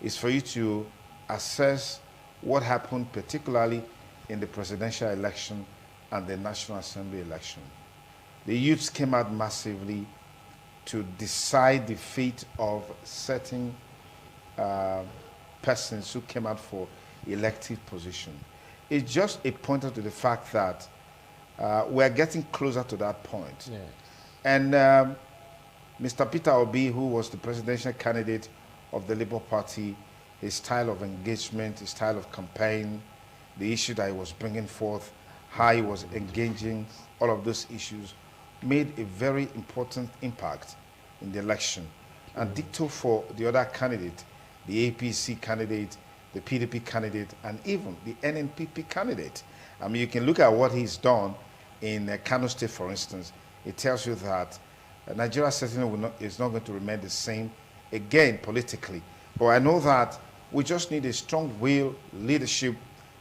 is for you to assess what happened, particularly in the presidential election and the National Assembly election. The youths came out massively to decide the fate of certain persons who came out for elective position. It's just a pointer to the fact that we're getting closer to that point. Yes. And Mr. Peter Obi, who was the presidential candidate of the Labour Party, his style of engagement, his style of campaign, the issue that he was bringing forth, how he was engaging, all of those issues made a very important impact in the election. And dicto for the other candidate, the APC candidate, the PDP candidate, and even the NNPP candidate. I mean, you can look at what he's done in Kano State, for instance. It tells you that Nigeria certainly is not going to remain the same again politically. But I know that we just need a strong will leadership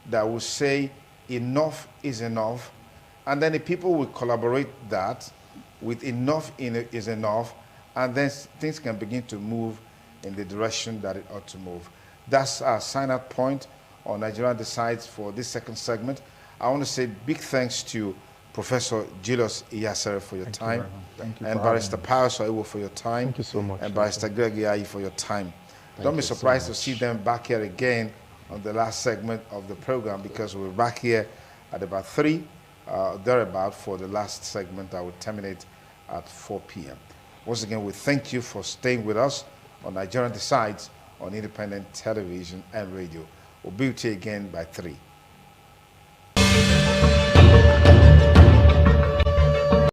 that will say enough is enough, and then the people will collaborate that with enough is enough, and then things can begin to move in the direction that it ought to move. That's our sign-out point on Nigeria Decides for this second segment. I want to say big thanks to Professor Julius Iyasere for your time, and Barrister Pius Oiwo for your time. Thank you so much. And Barrister Greg Yayi for your time. Don't be surprised to see them back here again on the last segment of the program, because we're back here at about 3, thereabout, for the last segment that will terminate at 4 p.m. Once again, we thank you for staying with us on Nigerian Decides on independent television and radio. We'll be with you again by 3.